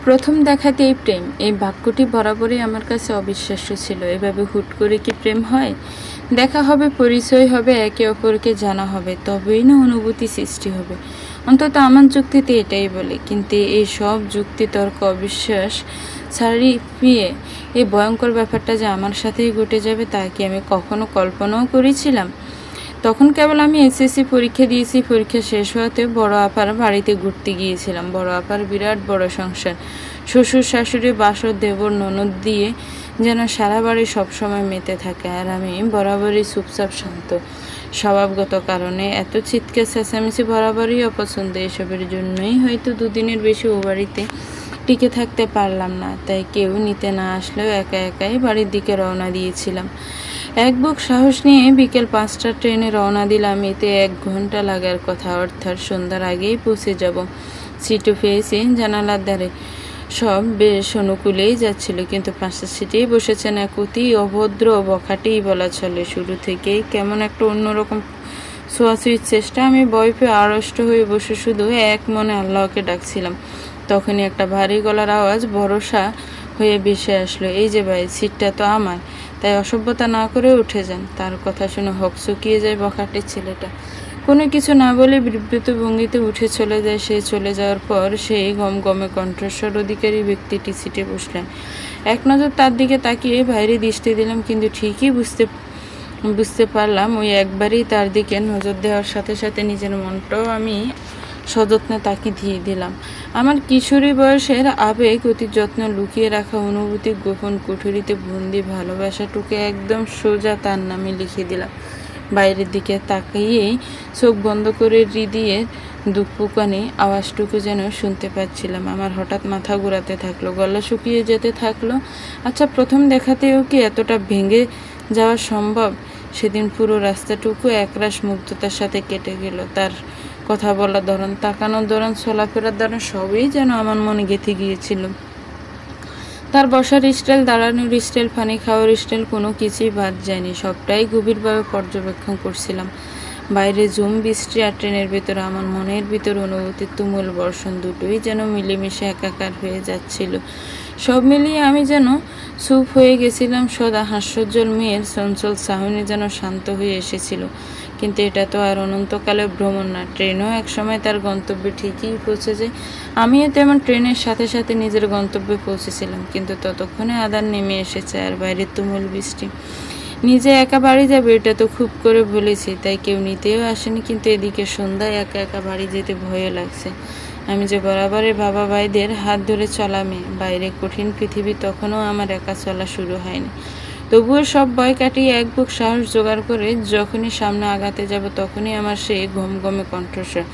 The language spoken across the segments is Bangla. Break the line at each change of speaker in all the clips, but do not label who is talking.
প্রথম দেখাতেই প্রেম, এই বাক্যটি বরাবরই আমার কাছে অবিশ্বাস্য ছিল। এভাবে হুট করে কি প্রেম হয়? দেখা হবে, পরিচয় হবে, একে অপরকে জানা হবে, তবেই না অনুভূতি সৃষ্টি হবে। অন্তত আমার যুক্তিতে এটাই বলে। কিন্তু এই সব যুক্তি তর্ক অবিশ্বাস ছাড়িয়ে এই ভয়ঙ্কর ব্যাপারটা যে আমার সাথেই ঘটে যাবে তা কি আমি কখনো কল্পনাও করেছিলাম? তখন কেবল আমি এসএসসি পরীক্ষা দিয়েছি। পরীক্ষা শেষ হওয়াতে বড় আপার বাড়িতে ঘুরতে গিয়েছিলাম। বড় আপার বিরাট বড় সংসার, শ্বশুর শাশুড়ি বাসর দেবর ননদ দিয়ে যেন সারা বাড়ি সবসময় মেতে থাকে। আর আমি বরাবরই চুপচাপ শান্ত স্বভাবগত কারণে এত চিৎকার চেঁচামেচি বরাবরই অপছন্দ। এসবের জন্যই হয়তো দুদিনের বেশি ও বাড়িতে টিকে থাকতে পারলাম না। তাই কেউ নিতে না আসলেও একা একাই বাড়ির দিকে রওনা দিয়েছিলাম। এক বুক সাহস নিয়ে বিকেল 5টার ট্রেনে রওনা দিলাম। এতে 1 ঘন্টা লাগার কথা, অর্থাৎ সন্ধ্যার আগেই পৌঁছে যাব। সিটও পেয়েছি জানালার ধারে। সব বেশ অনুকূলেই যাচ্ছিল, কিন্তু 5টার সিটেই বসেছেন এক অতি অভদ্র বখাটেই বলা চলে। শুরু থেকেই কেমন একটা অন্যরকম ছোঁয়াছুঁয়ির চেষ্টা। আমি ভয় পেয়ে আড়ষ্ট হয়ে বসে শুধু এক মনে আল্লাহকে ডাকছিলাম। তখনই একটা ভারী গলার আওয়াজ ভরসা হয়ে ভেসে আসলো, এই যে ভাই, সিটটা তো আমার, তাই অসভ্যতা না করে উঠে যান। তার কথা শুনে হকচকিয়ে যায় বখাটের ছেলেটা। কোনো কিছু না বলে বিব্রত ভঙ্গিতে উঠে চলে যায়। সে চলে যাওয়ার পর সেই গমগমে কণ্ঠস্বর অধিকারী ব্যক্তিটি সিটে বসলেন। এক নজর তার দিকে তাকিয়ে বাইরে দৃষ্টি দিলাম, কিন্তু ঠিকই বুঝতে পারলাম ওই একবারই তার দিকে নজর দেওয়ার সাথে সাথে নিজের মনটাও আমি সযত্নে তাকে দিয়ে দিলাম। আমার কিশোরী বয়সের আবেগ অতি যত্ন লুকিয়ে রাখা অনুভূতি গোপন কুঠুরিতে বন্দি ভালোবাসাটুকু একদম সোজা তার নামে লিখে দিলাম। বাইরের দিকে তাকিয়েই চোখ বন্ধ করে হৃদয়ের দুপুকানি আওয়াজটুকু যেন শুনতে পাচ্ছিলাম। আমার হঠাৎ মাথা ঘোরাতে থাকলো, গলা শুকিয়ে যেতে থাকলো। আচ্ছা, প্রথম দেখাতেও কি এতটা ভেঙে যাওয়া সম্ভব? সেদিন পুরো রাস্তাটুকু একরাশ মুগ্ধতার সাথে কেটে গেল। তার কথা বলার ধরন, তাকানোর ধরন, চলাফেরার ধরন সবই যেন আমার মনে গেঁথে গিয়েছিল। তার বসার স্টাইল, দাঁড়ানোর স্টাইল, পানি খাওয়ার স্টাইল, কোনো কিছুই বাদ যায়নি। সবটাই গভীরভাবে পর্যবেক্ষণ করছিলাম। বাইরে ঝুম বৃষ্টি আর ট্রেনের ভেতরে আমার মনের ভিতর অনুভূতির তুমুল বর্ষণ, দুটোই যেন মিলেমিশে একাকার হয়ে যাচ্ছিল। সব মিলিয়ে আমি যেন চুপ হয়ে গেছিলাম। সদা হাস্যোজ্জ্বল মেয়ের চঞ্চল চাহনি যেন শান্ত হয়ে এসেছিল। কিন্তু এটা তো আর অনন্তকালের ভ্রমণ না। ট্রেনও একসময় তার গন্তব্যে ঠিকই পৌঁছে যায়। আমিও তেমন ট্রেনের সাথে সাথে নিজের গন্তব্যে পৌঁছেছিলাম, কিন্তু ততক্ষণে আধার নেমে এসেছে আর বাইরে তুমুল বৃষ্টি। নিজে একা বাড়ি যাবে এটা তো খুব করে বলেছি, তাই কেউ নিতেও আসেনি। কিন্তু এদিকে সন্ধ্যায় একা একা বাড়ি যেতে ভয়ও লাগছে। আমি যে বরাবরের বাবা ভাইদের হাত ধরে চলা মেয়ে, বাইরে কঠিন পৃথিবী, তখনও আমার একা চলা শুরু হয়নি। তবুও সব ভয় কাটিয়ে এক বুক সাহস জোগাড় করে যখনই সামনে আগাতে যাব, তখনই আমার সেই ঘমঘমে কণ্ঠস্বর,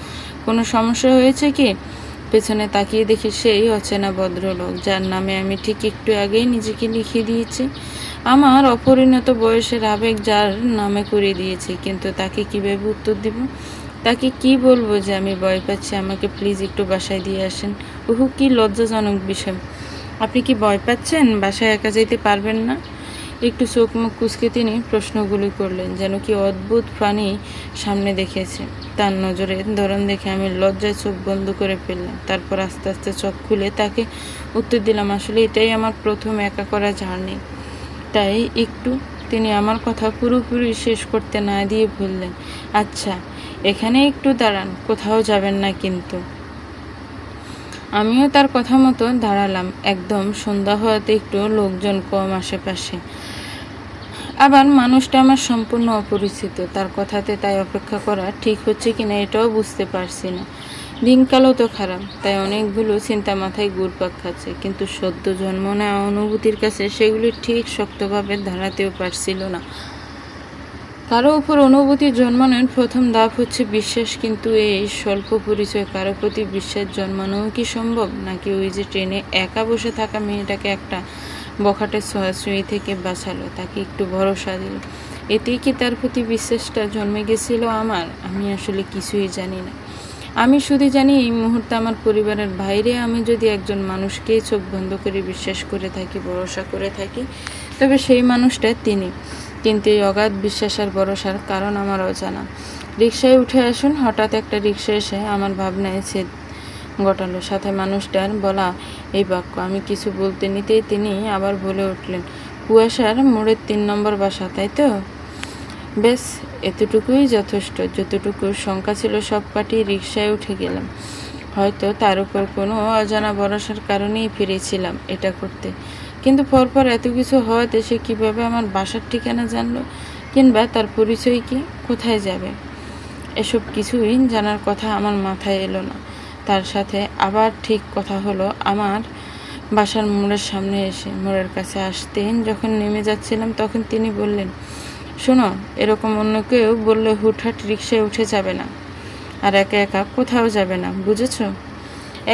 কোনো সমস্যা হয়েছে কি? পেছনে তাকিয়ে দেখি সেই অচেনা ভদ্রলোক, যার নামে আমি ঠিক একটু আগেই নিজেকে লিখে দিয়েছি। আমার অপরিণত বয়সের আবেগ যার নামে করে দিয়েছি। কিন্তু তাকে কিভাবে উত্তর দিব? তাকে কি বলবো যে আমি ভয় পাচ্ছি, আমাকে প্লিজ একটু বাসায় দিয়ে আসেন? ওহু, কি লজ্জাজনক বিষয়। আপনি কি ভয় পাচ্ছেন? বাসায় একা যেতে পারবেন না? একটু চোখ মুখ কুঁচকে তিনি প্রশ্নগুলি করলেন, যেন কি অদ্ভুত প্রাণী সামনে দেখেছে। তার নজরের ধরন দেখে আমি লজ্জায় চোখ বন্ধ করে ফেললাম। তারপর আস্তে আস্তে চোখ খুলে তাকে উত্তর দিলাম, আসলে এটাই আমার প্রথম একা করা জার্নি, তাই একটু। তিনি আমার কথা পুরোপুরি শেষ করতে না দিয়ে বললেন, আচ্ছা এখানে একটু দাঁড়ান, কোথাও যাবেন না কিন্তু। আমিও তার কথা মতো দাঁড়ালাম। একদম সন্ধ্যা হওয়াতে একটু লোকজন কম আশেপাশে। আবার মানুষটা আমার সম্পূর্ণ অপরিচিত। তার কথাতে তাই অপেক্ষা করা ঠিক হচ্ছে কিনা এটাও বুঝতে পারছি না। দিনকালও তো খারাপ, তাই অনেকগুলো চিন্তা মাথায় ঘুরপাক খাচ্ছে, কিন্তু সদ্য জন্ম নেওয়া অনুভূতির কাছে সেগুলি ঠিক শক্তভাবে দাঁড়াতেও পারছিল না। কারো উপর অনুভূতি জন্মানোর প্রথম ধাপ হচ্ছে বিশ্বাস, কিন্তু এই স্বল্প পরিচয় কারো প্রতি বিশ্বাস জন্মানোও কি সম্ভব? নাকি ওই যে ট্রেনে একা বসে থাকা মেয়েটাকে একটা বখাটের ছোঁয়াছুঁয়ি থেকে বাঁচালো, তাকে একটু ভরসা দিল, এতেই কি তার প্রতি বিশ্বাসটা জন্মে গেছিল আমার? আমি আসলে কিছুই জানি না। আমি শুধু জানি এই মুহূর্তে আমার পরিবারের বাইরে আমি যদি একজন মানুষকে চোখ বন্ধ করে বিশ্বাস করে থাকি, ভরসা করে থাকি, তবে সেই মানুষটা তিনি। কিন্তু এই অগাধ বিশ্বাস আর ভরসার কারণ আমার অজানা। রিকশায় উঠে আসুন। হঠাৎ একটা রিকশা এসে আমার ভাবনায় ঘটালো। সাথে মানুষটার বলা এই বাক্য আমি কিছু বলতে নিতেই তিনি আবার বলে উঠলেন, কুয়াশার মোড়ের ৩ নম্বর বাসা, তাই তো? বেশ, এতটুকুই যথেষ্ট। যতটুকু শঙ্কা ছিল সব কাটিয়ে রিকশায় উঠে গেলাম। হয়তো তার উপর কোনো অজানা ভরসার কারণেই ফিরেছিলাম এটা করতে। কিন্তু পরপর এত কিছু হওয়াতে সে কীভাবে আমার বাসার ঠিকানা জানলো, কিংবা তার পরিচয় কি, কোথায় যাবে, এসব কিছুই জানার কথা আমার মাথায় এলো না। তার সাথে আবার ঠিক কথা হলো আমার বাসার মোড়ের সামনে এসে। মোড়ের কাছে আসতে যখন নেমে যাচ্ছিলাম তখন তিনি বললেন, শোনো, এরকম অন্য কেউ বললে হুটহাট রিকশায় উঠে যাবে না, আর একা একা কোথাও যাবে না, বুঝেছ?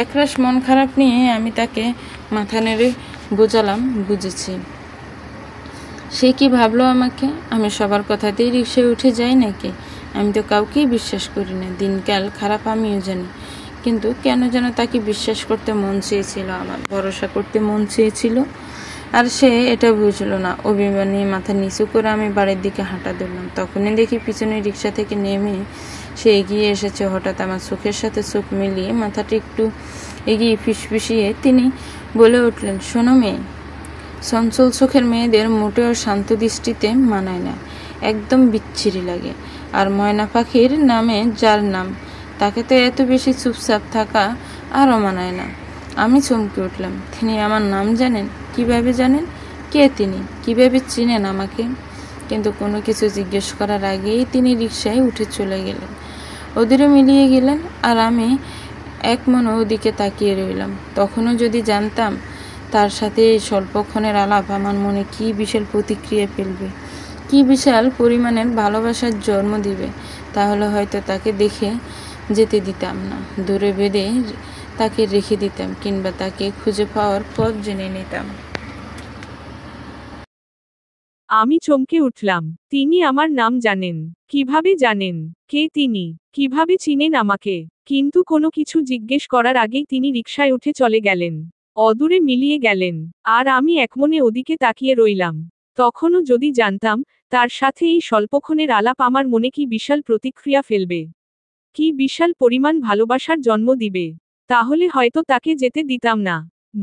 একরাশ মন খারাপ নিয়ে আমি তাকে মাথা নেড়ে বোঝালাম, বুঝেছি। সে কি ভাবলো আমাকে? আমি সবার কথাতেই রিকশায় উঠে যাই নাকি? আমি তো কাউকেই বিশ্বাস করি না। দিনকাল খারাপ আমিও জানি, কিন্তু কেন যেন তাকে বিশ্বাস করতে মন চেয়েছিল, আমার ভরসা করতে মন চেয়েছিল, আর সে এটা বুঝলো না। অভিমান নিয়ে মাথা নিচু করে আমি বাড়ির দিকে হাঁটা ধরলাম। তখনই দেখি পিছনে রিকশা থেকে নেমে সে এগিয়ে এসেছে। হঠাৎ আমার চোখের সাথে চোখ মিলিয়ে মাথাটা একটু এগিয়ে ফিসফিসিয়ে তিনি বলে উঠলেন, শোনো মেয়ে, চঞ্চল চোখের মেয়েদের মোটেও শান্ত দৃষ্টিতে মানায় না, একদম বিচ্ছিরি লাগে। আর ময়না পাখির নামে যার নাম, তাকে তো এত বেশি চুপচাপ থাকা আরও মানায় না। আমি চমকে উঠলাম। তিনি আমার নাম জানেন? কিভাবে জানেন? কে তিনি? কিভাবে চিনেন আমাকে? কিন্তু কোনো কিছু জিজ্ঞেস করার আগেই তিনি রিকশায় উঠে চলে গেলেন, ওদেরও মিলিয়ে গেলেন, আর আমি এক মনে ওদিকে তাকিয়ে রইলাম। তখনও যদি জানতাম তার সাথে এই স্বল্পক্ষণের আলাপ আমার মনে কী বিশাল প্রতিক্রিয়া ফেলবে, কী বিশাল পরিমাণের ভালোবাসার জন্ম দিবে, তাহলে হয়তো তাকে দেখে যেতে দিতাম না, দূরে বেঁধে তাকে রেখে দিতাম, কিংবা তাকে খুঁজে পাওয়ার পথ জেনে নিতাম।
আমি চমকে উঠলাম। তিনি আমার নাম জানেন? কিভাবে জানেন? কে তিনি? কিভাবে চিনেন আমাকে? কিন্তু কোনো কিছু জিজ্ঞেস করার আগেই তিনি রিকশায় উঠে চলে গেলেন, অদূরে মিলিয়ে গেলেন, আর আমি একমনে ওদিকে তাকিয়ে রইলাম। তখনও যদি জানতাম তার সাথে এই স্বল্পক্ষণের আলাপ আমার মনে কি বিশাল প্রতিক্রিয়া ফেলবে, কি বিশাল পরিমাণ ভালোবাসার জন্ম দিবে, তাহলে হয়তো তাকে যেতে দিতাম না,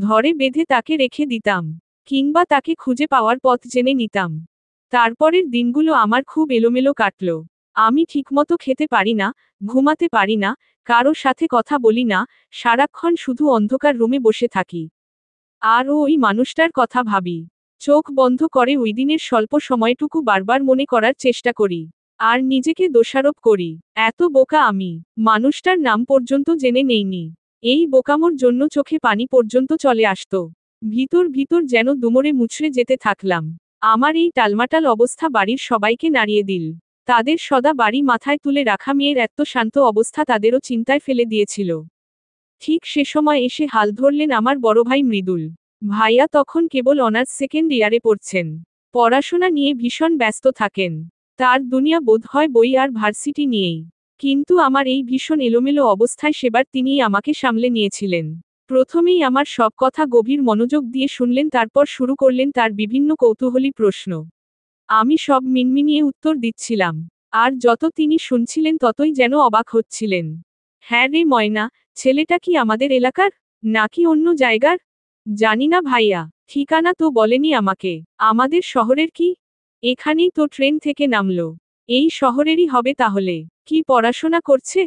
ধরে বেঁধে তাকে রেখে দিতাম, কিংবা তাকে খুঁজে পাওয়ার পথ জেনে নিতাম। তারপরের দিনগুলো আমার খুব এলোমেলো কাটল। আমি ঠিকমতো খেতে পারি না, ঘুমাতে পারি না, কারো সাথে কথা বলি না, সারাক্ষণ শুধু অন্ধকার রুমে বসে থাকি। আর ওই মানুষটার কথা ভাবি। চোখ বন্ধ করে ওই দিনের স্বল্প সময়টুকু বারবার মনে করার চেষ্টা করি, আর নিজেকে দোষারোপ করি। এত বোকা আমি, মানুষটার নাম পর্যন্ত জেনে নেইনি। এই বোকামোর জন্য চোখে পানি পর্যন্ত চলে আসতো। ভিতর ভিতর যেন দুমড়ে মুচড়ে যেতে থাকলাম। আমার এই টালমাটাল অবস্থা বাড়ির সবাইকে নাড়িয়ে দিল। তাদের সদা বাড়ি মাথায় তুলে রাখা মেয়ের এত শান্ত অবস্থা তাদেরও চিন্তায় ফেলে দিয়েছিল। ঠিক সে সময় এসে হাল ধরলেন আমার বড় ভাই মৃদুল। ভাইয়া তখন কেবল অনার্স সেকেন্ড ইয়ারে পড়ছেন। পড়াশোনা নিয়ে ভীষণ ব্যস্ত থাকেন। তার দুনিয়া বোধ হয় বই আর ভার্সিটি নিয়েই। কিন্তু আমার এই ভীষণ এলোমেলো অবস্থায় সেবার তিনিই আমাকে সামলে নিয়েছিলেন। প্রথমেই আমার সব কথা গভীর মনোযোগ দিয়ে শুনলেন, তারপর শুরু করলেন তার বিভিন্ন কৌতূহলী প্রশ্ন। আমি সব মিনমিনিয়ে উত্তর দিচ্ছিলাম, আর যত তিনি শুনছিলেন ততই যেন অবাক হচ্ছিলেন। হ্যাঁ রে ময়না, ছেলেটা কি আমাদের এলাকার, নাকি অন্য জায়গার? জানি না ভাইয়া, ঠিকানা তো বলেনি আমাকে। আমাদের শহরের কি? এখানেই তো ট্রেন থেকে নামলো। এই শহরেরই হবে তাহলে। কি পড়াশোনা করছে?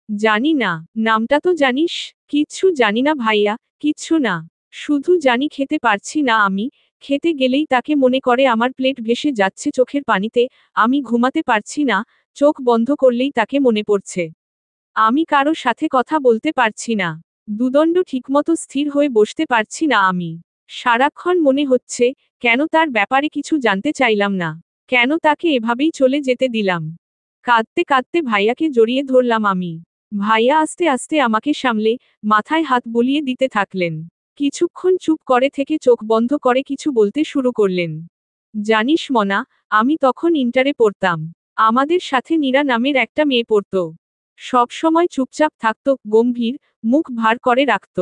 জানি না। নামটা তো জানিস? কিচ্ছু জানি না ভাইয়া, কিচ্ছু না। শুধু জানি খেতে পারছি না আমি, খেতে গেলেই তাকে মনে করে আমার প্লেট ভেসে যাচ্ছে চোখের পানিতে, আমি ঘুমাতে পারছি না, চোখ বন্ধ করলেই তাকে মনে পড়ছে। আমি কারো সাথে কথা বলতে পারছি না। দুদণ্ড ঠিকমতো স্থির হয়ে বসতে পারছি না আমি। সারাক্ষণ মনে হচ্ছে, কেন তার ব্যাপারে কিছু জানতে চাইলাম না, কেন তাকে এভাবেই চলে যেতে দিলাম। কাঁদতে কাঁদতে ভাইয়াকে জড়িয়ে ধরলাম আমি। ভাইয়া আস্তে আস্তে আমাকে সামলে, মাথায় হাত বুলিয়ে দিতে থাকলেন। কিছুক্ষণ চুপ করে থেকে চোখ বন্ধ করে কিছু বলতে শুরু করলেন। জানিস মনা, আমি তখন ইন্টারে পড়তাম। আমাদের সাথে নীরা নামের একটা মেয়ে পড়ত। সব সময় চুপচাপ থাকত, গম্ভীর, মুখ ভার করে রাখত।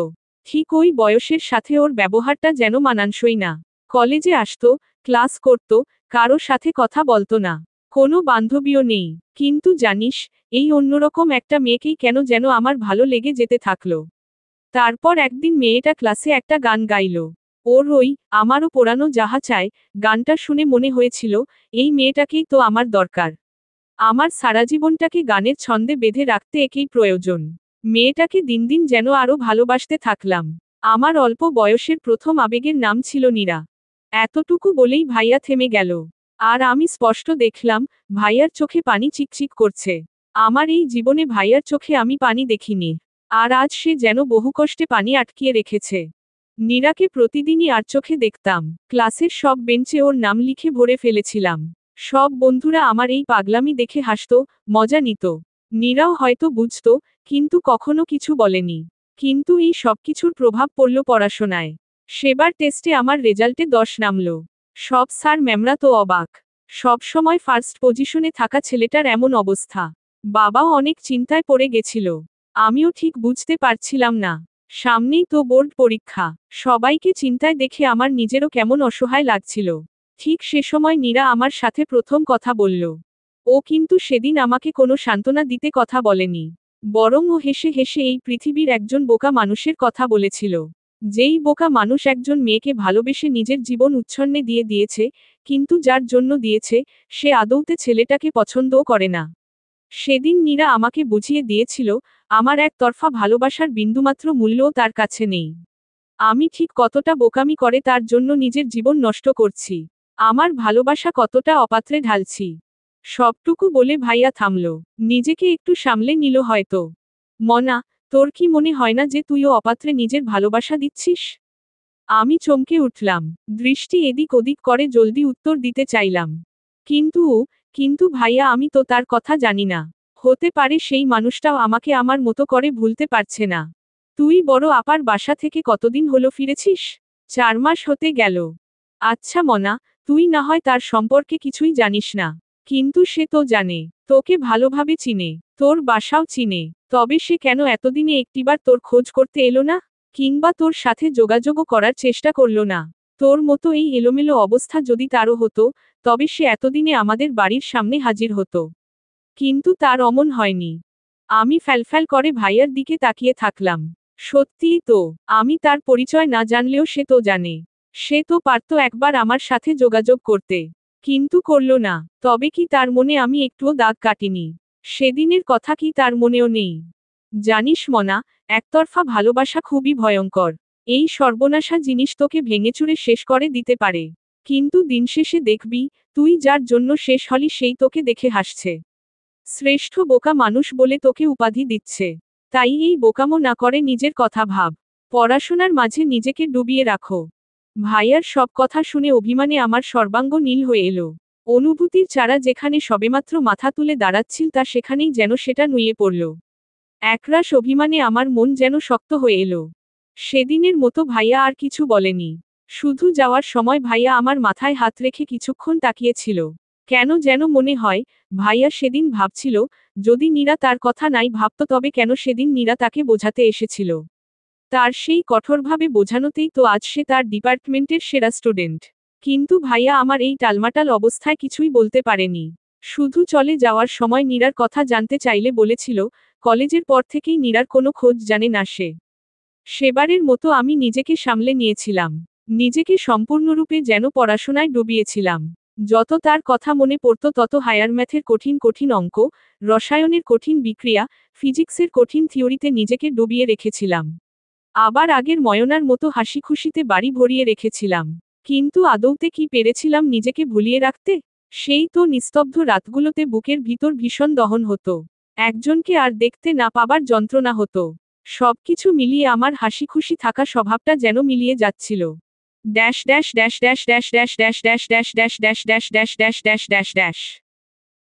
ঠিক ওই বয়সের সাথে ওর ব্যবহারটা যেন মানানসই না। কলেজে আসতো, ক্লাস করত, কারো সাথে কথা বলতো না, কোনো বান্ধবীও নেই। কিন্তু জানিস, এই অন্যরকম একটা মেয়েকেই কেন যেন আমার ভালো লেগে যেতে থাকলো। তারপর একদিন মেয়েটা ক্লাসে একটা গান গাইল। ওর ওই আমারও পোড়ানো যাহা চায় গানটা শুনে মনে হয়েছিল, এই মেয়েটাকেই তো আমার দরকার। আমার সারা জীবনটাকে গানের ছন্দে বেঁধে রাখতে একেই প্রয়োজন। মেয়েটাকে দিন দিন যেন আরো ভালোবাসতে থাকলাম। আমার অল্প বয়সের প্রথম আবেগের নাম ছিল নীরা। এতটুকু বলেই ভাইয়া থেমে গেল। আর আমি স্পষ্ট দেখলাম, ভাইয়ার চোখে পানি চিকচিক করছে। আমার এই জীবনে ভাইয়ার চোখে আমি পানি দেখিনি। আর আজ সে যেন বহু কষ্টে পানি আটকিয়ে রেখেছে। নীরাকে প্রতিদিনই আর চোখে দেখতাম। ক্লাসের সব বেঞ্চে ওর নাম লিখে ভরে ফেলেছিলাম। সব বন্ধুরা আমার এই পাগলামি দেখে হাসত, মজা নিত। নীরাও হয়তো বুঝত, কিন্তু কখনো কিছু বলেনি। কিন্তু এই সবকিছুর প্রভাব পড়ল পড়াশোনায়। সেবার টেস্টে আমার রেজাল্টে 10 নামলো। সব স্যার ম্যামরা তো অবাক। সব সময় ফার্স্ট পজিশনে থাকা ছেলেটার এমন অবস্থা। বাবাও অনেক চিন্তায় পড়ে গেছিল। আমিও ঠিক বুঝতে পারছিলাম না। সামনেই তো বোর্ড পরীক্ষা। সবাইকে চিন্তায় দেখে আমার নিজেরও কেমন অসহায় লাগছিল। ঠিক সে সময় নীরা আমার সাথে প্রথম কথা বলল। ও কিন্তু সেদিন আমাকে কোনো সান্ত্বনা দিতে কথা বলেনি। বরং ও হেসে হেসে এই পৃথিবীর একজন বোকা মানুষের কথা বলেছিল। যেই বোকা মানুষ একজন মেয়েকে ভালোবেসে নিজের জীবন উচ্ছন্নে দিয়ে দিয়েছে, কিন্তু যার জন্য দিয়েছে, সে আদৌতে ছেলেটাকে পছন্দও করে না। সেদিন নীরা আমাকে বুঝিয়ে দিয়েছিল, আমার একতরফা ভালোবাসার বিন্দুমাত্র মূল্যও তার কাছে নেই। আমি ঠিক কতটা বোকামি করে তার জন্য নিজের জীবন নষ্ট করছি। আমার ভালোবাসা কতটা অপাত্রে ঢালছি। সবটুকু বলে ভাইয়া থামল। নিজেকে একটু সামলে নিল হয়তো। মনা, তোর কি মনে হয় না যে তুইও অপাত্রে নিজের ভালোবাসা দিচ্ছিস? আমি চমকে উঠলাম। দৃষ্টি এদিক ওদিক করে জলদি উত্তর দিতে চাইলাম। কিন্তু কিন্তু ভাইয়া আমি তো তার কথা জানি না। হতে পারে সেই মানুষটাও আমাকে আমার মতো করে ভুলতে পারছে না। তুই বড় আপার বাসা থেকে কতদিন হলো ফিরেছিস? 4 মাস হতে গেল। আচ্ছা মনা, তুই না হয় তার সম্পর্কে কিছুই জানিস না। কিন্তু সে তো জানে। তোকে ভালোভাবে চিনে। তোর বাসাও চিনে। তবে সে কেন এতদিনে একটিবার তোর খোঁজ করতে এলো না? কিংবা তোর সাথে যোগাযোগও করার চেষ্টা করলো না? তোর মতো এই এলোমেলো অবস্থা যদি তারও হতো, তবে সে এতদিনে আমাদের বাড়ির সামনে হাজির হতো। কিন্তু তার অমন হয়নি। আমি ফ্যালফ্যাল করে ভাইয়ার দিকে তাকিয়ে থাকলাম। সত্যিই তো, আমি তার পরিচয় না জানলেও সে তো জানে। সে তো পারত একবার আমার সাথে যোগাযোগ করতে। কিন্তু করল না। তবে কি তার মনে আমি একটুও দাগ কাটিনি? সেদিনের কথা কি তার মনেও নেই? জানিস মনা, একতরফা ভালোবাসা খুবই ভয়ঙ্কর। এই সর্বনাশা জিনিস তোকে ভেঙেচুরে শেষ করে দিতে পারে। কিন্তু দিন শেষে দেখবি, তুই যার জন্য শেষ হলি সেই তোকে দেখে হাসছে। শ্রেষ্ঠ বোকা মানুষ বলে তোকে উপাধি দিচ্ছে। তাই এই বোকামো না করে নিজের কথা ভাব। পড়াশোনার মাঝে নিজেকে ডুবিয়ে রাখো। ভাইয়ার সব কথা শুনে অভিমানে আমার সর্বাঙ্গ নীল হয়ে এলো। অনুভূতির চারা যেখানে সবেমাত্র মাথা তুলে দাঁড়াচ্ছিল তা সেখানেই যেন সেটা নুয়ে পড়ল। একরাশ অভিমানে আমার মন যেন শক্ত হয়ে এলো। সেদিনের মতো ভাইয়া আর কিছু বলেনি। শুধু যাওয়ার সময় ভাইয়া আমার মাথায় হাত রেখে কিছুক্ষণ তাকিয়েছিল। কেন যেন মনে হয়, ভাইয়া সেদিন ভাবছিল, যদি নীরা তার কথা নাই ভাবত তবে কেন সেদিন নীরা তাকে বোঝাতে এসেছিল। তার সেই কঠোরভাবে বোঝানোতেই তো আজ সে তার ডিপার্টমেন্টের সেরা স্টুডেন্ট। কিন্তু ভাইয়া আমার এই টালমাটাল অবস্থায় কিছুই বলতে পারেনি। শুধু চলে যাওয়ার সময় নীরার কথা জানতে চাইলে বলেছিল, কলেজের পর থেকেই নীরার কোনো খোঁজ জানে না সে। সেবারের মতো আমি নিজেকে সামলে নিয়েছিলাম। নিজেকে সম্পূর্ণরূপে যেন পড়াশোনায় ডুবিয়েছিলাম। যত তার কথা মনে পড়ত তত হায়ার ম্যাথের কঠিন কঠিন অঙ্ক, রসায়নের কঠিন বিক্রিয়া, ফিজিক্সের কঠিন থিওরিতে নিজেকে ডুবিয়ে রেখেছিলাম। আবার আগের ময়নার মতো হাসি খুশিতে বাড়ি ভরিয়ে রেখেছিলাম। কিন্তু আদৌতে কি পেরেছিলাম নিজেকে ভুলিয়ে রাখতে? সেই তো নিস্তব্ধ রাতগুলোতে বুকের ভিতর ভীষণ দহন হতো। একজনকে আর দেখতে না পাবার যন্ত্রণা হতো। সবকিছু মিলিয়ে আমার হাসি খুশি থাকা স্বভাবটা যেন মিলিয়ে যাচ্ছিল। Dash dash dash dash dash dash dash dash dash dash dash dash dash dash dash dash dash.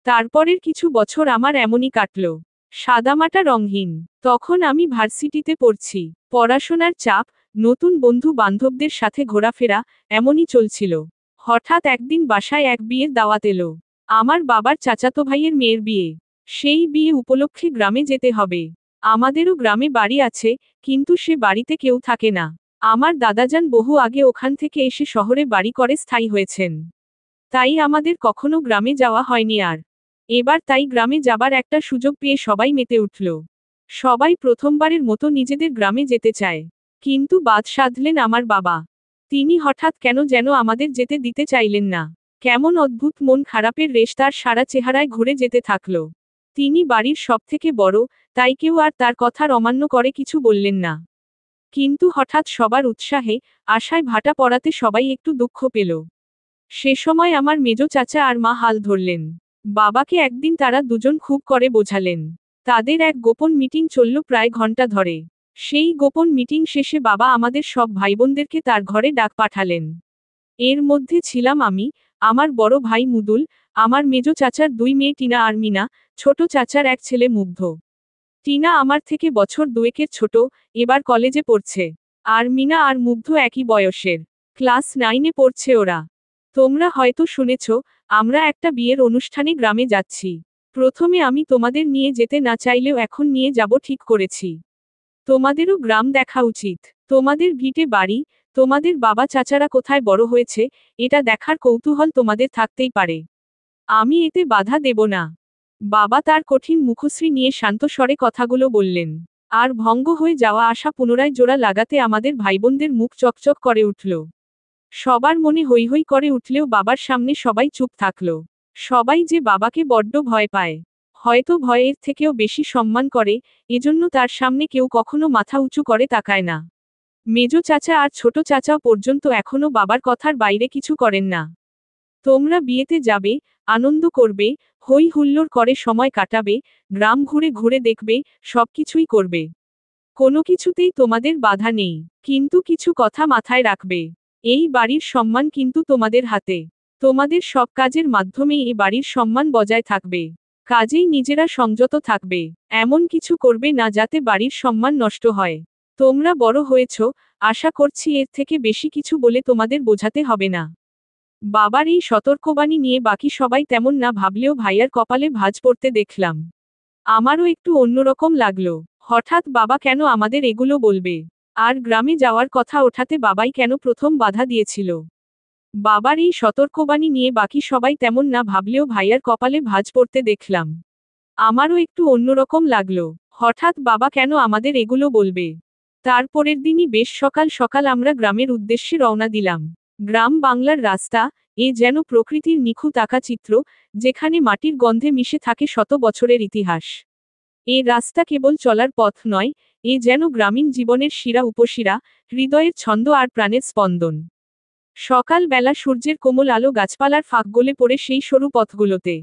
তারপরের কিছু বছর আমার এমনই কাটল। সাদামাটা রঙহীন। তখন আমি ভার্সিটিতে পড়ছি। পড়াশোনার চাপ, নতুন বন্ধু বান্ধবদের সাথে ঘোরাফেরা, এমনই চলছিল। হঠাৎ একদিন বাসায় এক বিয়ের দাওয়াত এলো। আমার বাবার চাচাতো ভাইয়ের মেয়ের বিয়ে। সেই বিয়ে উপলক্ষে গ্রামে যেতে হবে। আমাদেরও গ্রামে বাড়ি আছে, কিন্তু সে বাড়িতে কেউ থাকে না। আমার দাদাজান বহু আগে ওখান থেকে এসে শহরে বাড়ি করে স্থায়ী হয়েছেন। তাই আমাদের কখনো গ্রামে যাওয়া হয়নি আর। এবার তাই গ্রামে যাবার একটা সুযোগ পেয়ে সবাই মেতে উঠল। সবাই প্রথমবারের মতো নিজেদের গ্রামে যেতে চায়, কিন্তু বাদ সাধলেন আমার বাবা। তিনি হঠাৎ কেন যেন আমাদের যেতে দিতে চাইলেন না। কেমন অদ্ভুত মন খারাপের রেশ তার সারা চেহারায় ঘুরে যেতে থাকলো। তিনি বাড়ির সবথেকে বড়, তাই কেউ আর তার কথার অমান্য করে কিছু বললেন না। কিন্তু হঠাৎ সবার উৎসাহে, আশায় ভাটা পড়াতে সবাই একটু দুঃখ পেল। সে সময় আমার মেজ চাচা আর মা হাল ধরলেন। বাবাকে একদিন তারা দুজন খুব করে বোঝালেন। তাদের এক গোপন মিটিং চলল প্রায় ঘন্টা ধরে। সেই গোপন মিটিং শেষে বাবা আমাদের সব ভাইবোনদেরকে তার ঘরে ডাক পাঠালেন। এর মধ্যে ছিলাম আমি, আমার বড় ভাই মুদুল, আমার মেজ চাচার 2 মেয়ে টিনা আর মিনা, ছোট চাচার এক ছেলে মুগ্ধ। টিনা আমার থেকে বছর 2-এর ছোট, এবার কলেজে পড়ছে। আর মিনা আর মুগ্ধ একই বয়সের, ক্লাস 9-এ পড়ছে ওরা। তোমরা হয়তো শুনেছ, আমরা একটা বিয়ের অনুষ্ঠানে গ্রামে যাচ্ছি। প্রথমে আমি তোমাদের নিয়ে যেতে না চাইলেও এখন নিয়ে যাব ঠিক করেছি। তোমাদেরও গ্রাম দেখা উচিত। তোমাদের ভিটে বাড়ি, তোমাদের বাবা চাচারা কোথায় বড় হয়েছে, এটা দেখার কৌতূহল তোমাদের থাকতেই পারে। আমি এতে বাধা দেব না। বাবা তার কঠিন মুখশ্রী নিয়ে শান্ত স্বরে কথাগুলো বললেন। আর ভঙ্গ হয়ে যাওয়া আশা পুনরায় জোড়া লাগাতে আমাদের ভাইবোনদের মুখ চকচক করে উঠল। সবার মনে হৈ হৈ করে উঠলেও বাবার সামনে সবাই চুপ থাকল। সবাই যে বাবাকে বড্ড ভয় পায়, হয়তো ভয়ের থেকেও বেশি সম্মান করে, এজন্য তার সামনে কেউ কখনো মাথা উঁচু করে তাকায় না। মেজ চাচা আর ছোট চাচাও পর্যন্ত এখনো বাবার কথার বাইরে কিছু করেন না। তোমরা বিয়েতে যাবে, আনন্দ করবে, হই হুল্লোড় করে সময় কাটাবে, গ্রাম ঘুরে ঘুরে দেখবে, সবকিছুই করবে। কোনো কিছুতেই তোমাদের বাধা নেই, কিন্তু কিছু কথা মাথায় রাখবে। এই বাড়ির সম্মান কিন্তু তোমাদের হাতে। তোমাদের সব কাজের মাধ্যমেই এ বাড়ির সম্মান বজায় থাকবে। কাজেই নিজেরা সংযত থাকবে। এমন কিছু করবে না যাতে বাড়ির সম্মান নষ্ট হয়। তোমরা বড় হয়েছ, আশা করছি এর থেকে বেশি কিছু বলে তোমাদের বোঝাতে হবে না। বাবার এই সতর্কবাণী নিয়ে বাকি সবাই তেমন না ভাবলেও ভাইয়ার কপালে ভাঁজ পড়তে দেখলাম। আমারও একটু অন্যরকম লাগলো। হঠাৎ বাবা কেন আমাদের এগুলো বলবে? আর গ্রামে যাওয়ার কথা ওঠাতে বাবাই কেন প্রথম বাধা দিয়েছিল? বাবার এই সতর্কবাণী নিয়ে বাকি সবাই তেমন না ভাবলেও ভাইয়ার কপালে ভাঁজ পড়তে দেখলাম। আমারও একটু অন্যরকম লাগলো। হঠাৎ বাবা কেন আমাদের এগুলো বলবে? তারপরের দিনই বেশ সকাল সকাল আমরা গ্রামের উদ্দেশ্যে রওনা দিলাম। গ্রাম বাংলার রাস্তা, এ যেন প্রকৃতির নিখুঁত আঁকা চিত্র, যেখানে মাটির গন্ধে মিশে থাকে শত বছরের ইতিহাস। এ রাস্তা কেবল চলার পথ নয়, এ যেন গ্রামীণ জীবনের শিরা উপশিরা, হৃদয়ের ছন্দ আর প্রাণের স্পন্দন। সকাল বেলা সূর্যের কোমল আলো গাছপালার ফাঁক গলে পড়ে সেই সরু পথগুলোতে।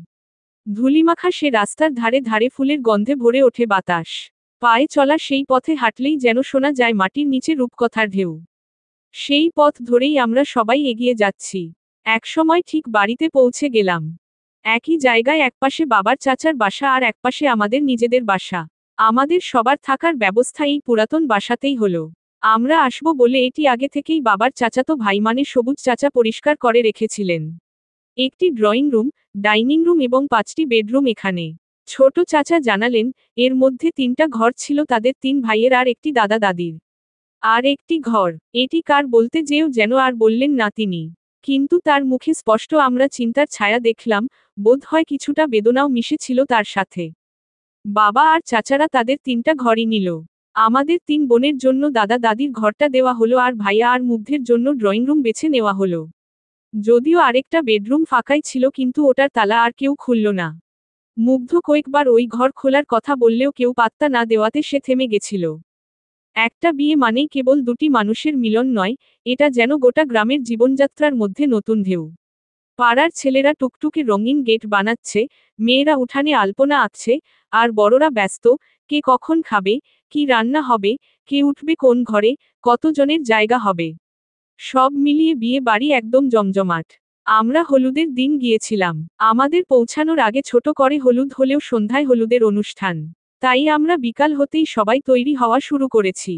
ধূলিমাখা সে রাস্তার ধারে ধারে ফুলের গন্ধে ভরে ওঠে বাতাস। পায়ে চলা সেই পথে হাঁটলেই যেন শোনা যায় মাটির নিচে রূপকথার ঢেউ। সেই পথ ধরেই আমরা সবাই এগিয়ে যাচ্ছি। একসময় ঠিক বাড়িতে পৌঁছে গেলাম। একই জায়গায় একপাশে বাবার চাচার বাসা আর একপাশে আমাদের নিজেদের বাসা। আমাদের সবার থাকার ব্যবস্থা এই পুরাতন বাসাতেই হলো। আমরা আসব বলে এটি আগে থেকেই বাবার চাচাতো ভাই মানে সবুজ চাচা পরিষ্কার করে রেখেছিলেন। একটি ড্রয়িং রুম, ডাইনিং রুম এবং 5টি বেডরুম এখানে। ছোট চাচা জানালেন, এর মধ্যে 3টা ঘর ছিল তাদের 3 ভাইয়ের আর একটি দাদা দাদির। আর একটি ঘর, এটি কার বলতে যেও যেন আর বললেন না তিনি। কিন্তু তার মুখে স্পষ্ট আমরা চিন্তার ছায়া দেখলাম, বোধ হয় কিছুটা বেদনাও মিশে ছিল তার সাথে। বাবা আর চাচারা তাদের 3টা ঘরই নিল। আমাদের 3 বোনের জন্য দাদা দাদির ঘরটা দেওয়া হলো আর ভাইয়া আর মুগ্ধের জন্য ড্রয়িং রুম বেছে নেওয়া হলো। যদিও আরেকটা বেডরুম ফাঁকাই ছিল কিন্তু ওটার তালা আর কেউ খুলল না। মুগ্ধ কয়েকবার ওই ঘর খোলার কথা বললেও কেউ পাত্তা না দেওয়াতে সে থেমে গেছিল। একটা বিয়ে মানেই কেবল দুটি মানুষের মিলন নয়, এটা যেন গোটা গ্রামের জীবনযাত্রার মধ্যে নতুন ঢেউ। পাড়ার ছেলেরা টুকটুকে রঙিন গেট বানাচ্ছে, মেয়েরা উঠানে আলপনা আঁকছে, আর বড়রা ব্যস্ত, কে কখন খাবে, কি রান্না হবে, কে উঠবে কোন ঘরে, কতজনের জায়গা হবে। সব মিলিয়ে বিয়ে বাড়ি একদম জমজমাট। আমরা হলুদের দিন গিয়েছিলাম। আমাদের পৌঁছানোর আগে ছোট করে হলুদ হলেও সন্ধ্যায় হলুদের অনুষ্ঠান। তাই আমরা বিকাল হতেই সবাই তৈরি হওয়া শুরু করেছি।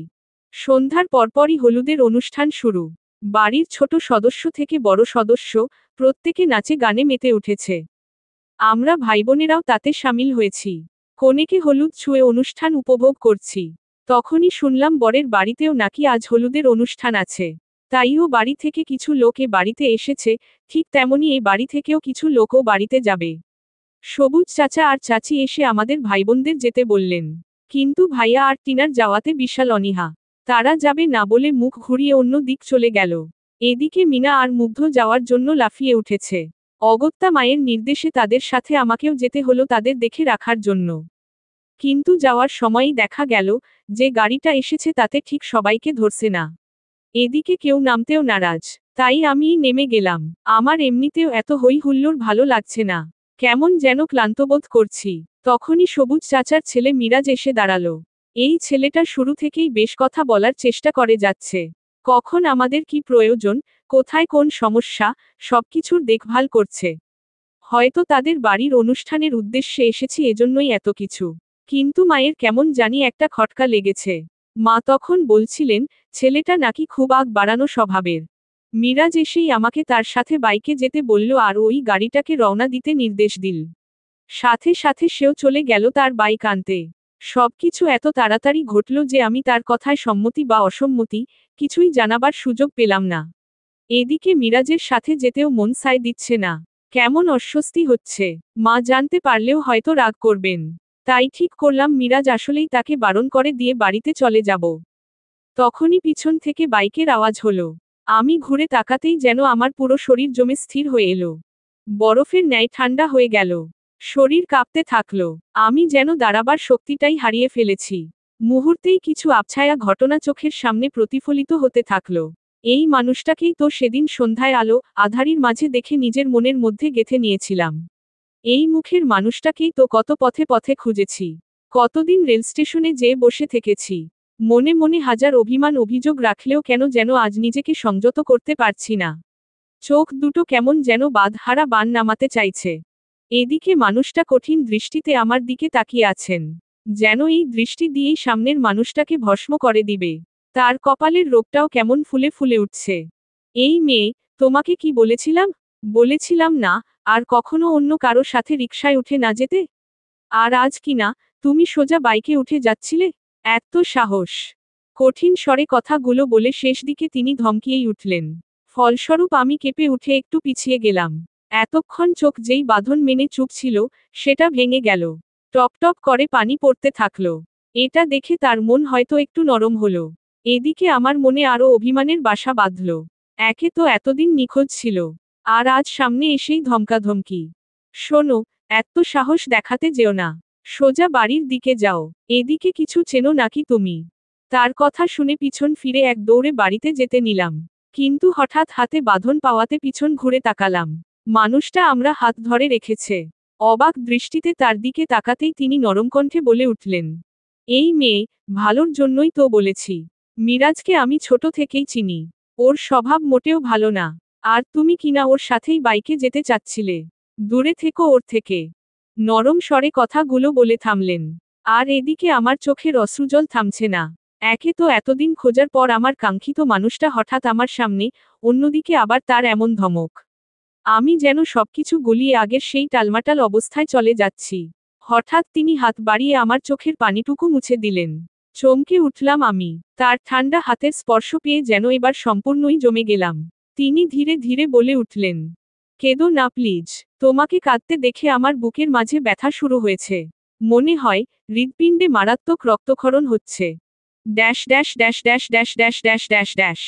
সন্ধ্যার পরপরই হলুদের অনুষ্ঠান শুরু। বাড়ির ছোট সদস্য থেকে বড় সদস্য, প্রত্যেকে নাচে গানে মেতে উঠেছে। আমরা ভাইবোনেরাও তাতে সামিল হয়েছি। কনেকে হলুদ ছুঁয়ে অনুষ্ঠান উপভোগ করছি। তখনই শুনলাম বরের বাড়িতেও নাকি আজ হলুদের অনুষ্ঠান আছে। তাইও বাড়ি থেকে কিছু লোক এ বাড়িতে এসেছে, ঠিক তেমনি এ বাড়ি থেকেও কিছু লোকও বাড়িতে যাবে। সবুজ চাচা আর চাচি এসে আমাদের ভাইবোনদের যেতে বললেন। কিন্তু ভাইয়া আর টিনার যাওয়াতে বিশাল অনীহা। তারা যাবে না বলে মুখ ঘুরিয়ে অন্য দিক চলে গেল। এদিকে মিনা আর মুগ্ধ যাওয়ার জন্য লাফিয়ে উঠেছে। অগত্যা মায়ের নির্দেশে তাদের সাথে আমাকেও যেতে হলো তাদের দেখে রাখার জন্য। কিন্তু যাওয়ার সময়ই দেখা গেল, যে গাড়িটা এসেছে তাতে ঠিক সবাইকে ধরছে না। এদিকে কেউ নামতেও নারাজ। তাই আমিই নেমে গেলাম। আমার এমনিতেও এত হই হুল্লোড় ভালো লাগছে না। কেমন যেন ক্লান্তবোধ করছি। তখনই সবুজ চাচার ছেলে মিরাজ এসে দাঁড়ালো। এই ছেলেটা শুরু থেকেই বেশ কথা বলার চেষ্টা করে যাচ্ছে। কখন আমাদের কি প্রয়োজন, কোথায় কোন সমস্যা, সবকিছুর দেখভাল করছে। হয়তো তাদের বাড়ির অনুষ্ঠানের উদ্দেশ্যে এসেছি এজন্যই এত কিছু। কিন্তু মায়ের কেমন জানি একটা খটকা লেগেছে। মা তখন বলছিলেন, ছেলেটা নাকি খুব আগ বাড়ানো স্বভাবের। মিরাজ এসেই আমাকে তার সাথে বাইকে যেতে বলল আর ওই গাড়িটাকে রওনা দিতে নির্দেশ দিল। সাথে সাথে সেও চলে গেল তার বাইক আনতে। সবকিছু এত তাড়াতাড়ি ঘটল যে আমি তার কথায় সম্মতি বা অসম্মতি কিছুই জানাবার সুযোগ পেলাম না। এদিকে মিরাজের সাথে যেতেও মন সায় দিচ্ছে না। কেমন অস্বস্তি হচ্ছে। মা জানতে পারলেও হয়তো রাগ করবেন। তাই ঠিক করলাম মিরাজ আসলেই তাকে বারণ করে দিয়ে বাড়িতে চলে যাব। তখনই পিছন থেকে বাইকের আওয়াজ হলো। আমি ঘুরে তাকাতেই যেন আমার পুরো শরীর জমে স্থির হয়ে এলো। বরফের ন্যায় ঠান্ডা হয়ে গেল। শরীর কাঁপতে থাকলো। আমি যেন দাঁড়াবার শক্তিটাই হারিয়ে ফেলেছি। মুহূর্তেই কিছু আবছায়া ঘটনা চোখের সামনে প্রতিফলিত হতে থাকলো। এই মানুষটাকেই তো সেদিন সন্ধ্যায় আলো আঁধারির মাঝে দেখে নিজের মনের মধ্যে গেঁথে নিয়েছিলাম। এই মুখের মানুষটাকেই তো কত পথে পথে খুঁজেছি। কতদিন রেল স্টেশনে যেয়ে বসে থেকেছি। মনে মনে হাজার অভিমান অভিযোগ রাখলেও কেন যেন আজ নিজেকে সংযত করতে পারছি না। চোখ দুটো কেমন যেন বাঁধহারা বান নামাতে চাইছে। এদিকে মানুষটা কঠিন দৃষ্টিতে আমার দিকে তাকিয়ে আছেন। যেন এই দৃষ্টি দিয়েই সামনের মানুষটাকে ভস্ম করে দিবে। তার কপালের রোগটাও কেমন ফুলে ফুলে উঠছে। এই মেয়ে, তোমাকে কি বলেছিলাম? বলেছিলাম না, আর কখনো অন্য কারো সাথে রিকশায় উঠে না যেতে? আর আজ কি না, তুমি সোজা বাইকে উঠে যাচ্ছিলে? এত সাহস! কঠিন স্বরে কথাগুলো বলে শেষ দিকে তিনি ধমকিয়েই উঠলেন। ফলস্বরূপ আমি কেঁপে উঠে একটু পিছিয়ে গেলাম। এতক্ষণ চোখ যেই বাঁধন মেনে চুপ ছিল, সেটা ভেঙে গেল। টপ টপ করে পানি পড়তে থাকলো। এটা দেখে তার মন হয়তো একটু নরম হলো। এদিকে আমার মনে আরো অভিমানের বাসা বাঁধল। একে তো এতদিন নিখোঁজ ছিল। আর আজ সামনে এসেই ধমকাধমকি। শোনো, এত সাহস দেখাতে যেও না। সোজা বাড়ির দিকে যাও। এদিকে কিছু চেনো নাকি তুমি? তার কথা শুনে পিছন ফিরে এক দৌড়ে বাড়িতে যেতে নিলাম। কিন্তু হঠাৎ হাতে বাঁধন পাওয়াতে পিছন ঘুরে তাকালাম। মানুষটা আমরা হাত ধরে রেখেছে। অবাক দৃষ্টিতে তার দিকে তাকাতেই তিনি নরম কণ্ঠে বলে উঠলেন, এই মেয়ে, ভালোর জন্যই তো বলেছি। মিরাজকে আমি ছোট থেকেই চিনি। ওর স্বভাব মোটেও ভালো না। আর তুমি কিনা ওর সাথেই বাইকে যেতে চাচ্ছিলে। দূরে থেকো ওর থেকে। নরম স্বরে কথাগুলো বলে থামলেন। আর এদিকে আমার চোখের অশ্রুজল থামছে না। একে তো এতদিন খোঁজার পর আমার কাঙ্ক্ষিত মানুষটা হঠাৎ আমার সামনে, অন্যদিকে আবার তার এমন ধমক। আমি যেন সবকিছু গলিয়ে আগের সেই টালমাটাল অবস্থায় চলে যাচ্ছি। হঠাৎ তিনি হাত বাড়িয়ে আমার চোখের পানিটুকু মুছে দিলেন। চমকে উঠলাম আমি। তার ঠান্ডা হাতের স্পর্শ পেয়ে যেন এবার সম্পূর্ণই জমে গেলাম। তিনি ধীরে ধীরে বলে উঠলেন, কেঁদো না প্লিজ। তোমাকে কাঁদতে দেখে আমার বুকের মাঝে ব্যথা শুরু হয়েছে। মনে হয় হৃৎপিণ্ডে মারাত্মক রক্তক্ষরণ হচ্ছে। Dash dash dash dash dash dash dash dash dash.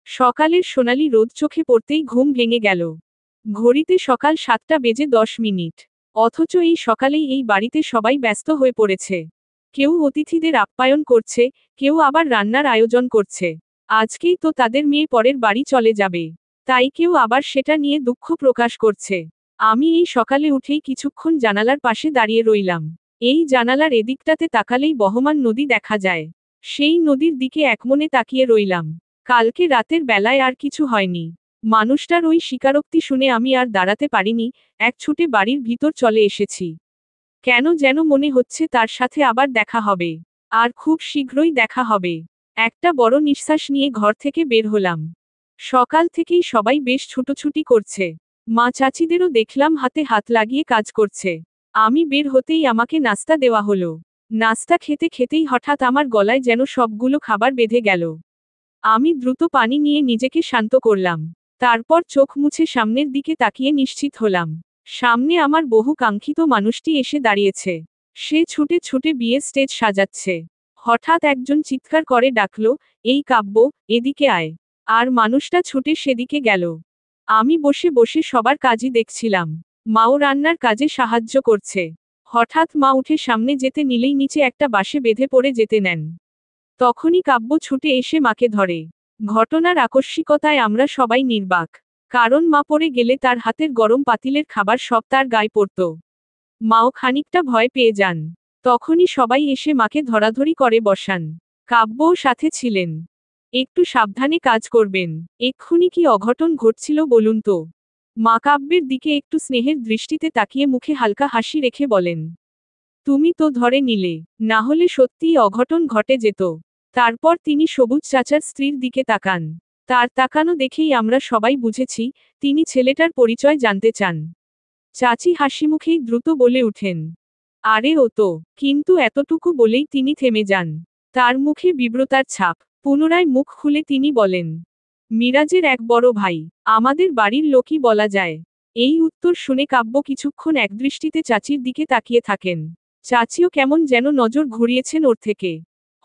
সকালের সোনালি রোদ চোখে পড়তেই ঘুম ভেঙে গেল। ঘড়িতে সকাল 7:10। অথচ এই সকালেই এই বাড়িতে সবাই ব্যস্ত হয়ে পড়েছে। কেউ অতিথিদের আপ্যায়ন করছে, কেউ আবার রান্নার আয়োজন করছে। আজকেই তো তাদের মেয়ে পরের বাড়ি চলে যাবে। তাই কেউ আবার সেটা নিয়ে দুঃখ প্রকাশ করছে। আমি এই সকালে উঠেই কিছুক্ষণ জানালার পাশে দাঁড়িয়ে রইলাম। এই জানালার এদিকটাতে তাকালেই বহমান নদী দেখা যায়। সেই নদীর দিকে একমনে তাকিয়ে রইলাম। কালকে রাতের বেলায় আর কিছু হয়নি। মানুষটার ওই স্বীকারোক্তি শুনে আমি আর দাঁড়াতে পারিনি, এক ছুটে বাড়ির ভিতর চলে এসেছি। কেন যেন মনে হচ্ছে তার সাথে আবার দেখা হবে। আর খুব শীঘ্রই দেখা হবে। একটা বড় নিঃশ্বাস নিয়ে ঘর থেকে বের হলাম। সকাল থেকেই সবাই বেশ ছুটোছুটি করছে। মা চাচিদেরও দেখলাম হাতে হাত লাগিয়ে কাজ করছে। আমি বের হতেই আমাকে নাস্তা দেওয়া হলো। নাস্তা খেতে খেতেই হঠাৎ আমার গলায় যেন সবগুলো খাবার বেঁধে গেল। আমি দ্রুত পানি নিয়ে নিজেকে শান্ত করলাম। তারপর চোখ মুছে সামনের দিকে তাকিয়ে নিশ্চিত হলাম। সামনে আমার বহু কাঙ্ক্ষিত মানুষটি এসে দাঁড়িয়েছে। সে ছুটে ছুটে বিয়ে স্টেজ সাজাচ্ছে। হঠাৎ একজন চিৎকার করে ডাকল, এই কাব্য, এদিকে আয়। আর মানুষটা ছুটে সেদিকে গেল। আমি বসে বসে সবার কাজই দেখছিলাম। মাও রান্নার কাজে সাহায্য করছে। হঠাৎ মা উঠে সামনে যেতে নিলেই নিচে একটা বাঁশে বেঁধে পড়ে যেতে নেন। তখনই কাব্য ছুটে এসে মাকে ধরে। ঘটনার আকস্মিকতায় আমরা সবাই নির্বাক। কারণ মা পড়ে গেলে তার হাতের গরম পাতিলের খাবার সব তার গায়ে পড়ত। মাও খানিকটা ভয় পেয়ে যান। তখনই সবাই এসে মাকে ধরাধরি করে বসান। কাব্যও সাথে ছিলেন। একটু সাবধানে কাজ করবেন, এক্ষুনি কি অঘটন ঘটছিল বলুন তো। মা কাব্যের দিকে একটু স্নেহের দৃষ্টিতে তাকিয়ে মুখে হালকা হাসি রেখে বলেন, তুমি তো ধরে নিলে, না হলে সত্যিই অঘটন ঘটে যেত। তারপর তিনি সবুজ চাচার স্ত্রীর দিকে তাকান। তার তাকানো দেখেই আমরা সবাই বুঝেছি, তিনি ছেলেটার পরিচয় জানতে চান। চাচি হাসিমুখেই দ্রুত বলে উঠেন, আরে ও তো, কিন্তু এতটুকু বলেই তিনি থেমে যান। তার মুখে বিব্রতার ছাপ। পুনরায় মুখ খুলে তিনি বলেন, মিরাজের এক বড় ভাই, আমাদের বাড়ির লোকই বলা যায়। এই উত্তর শুনে কাব্য কিছুক্ষণ একদৃষ্টিতে চাচির দিকে তাকিয়ে থাকেন। চাচিও কেমন যেন নজর ঘুরিয়েছেন ওর থেকে।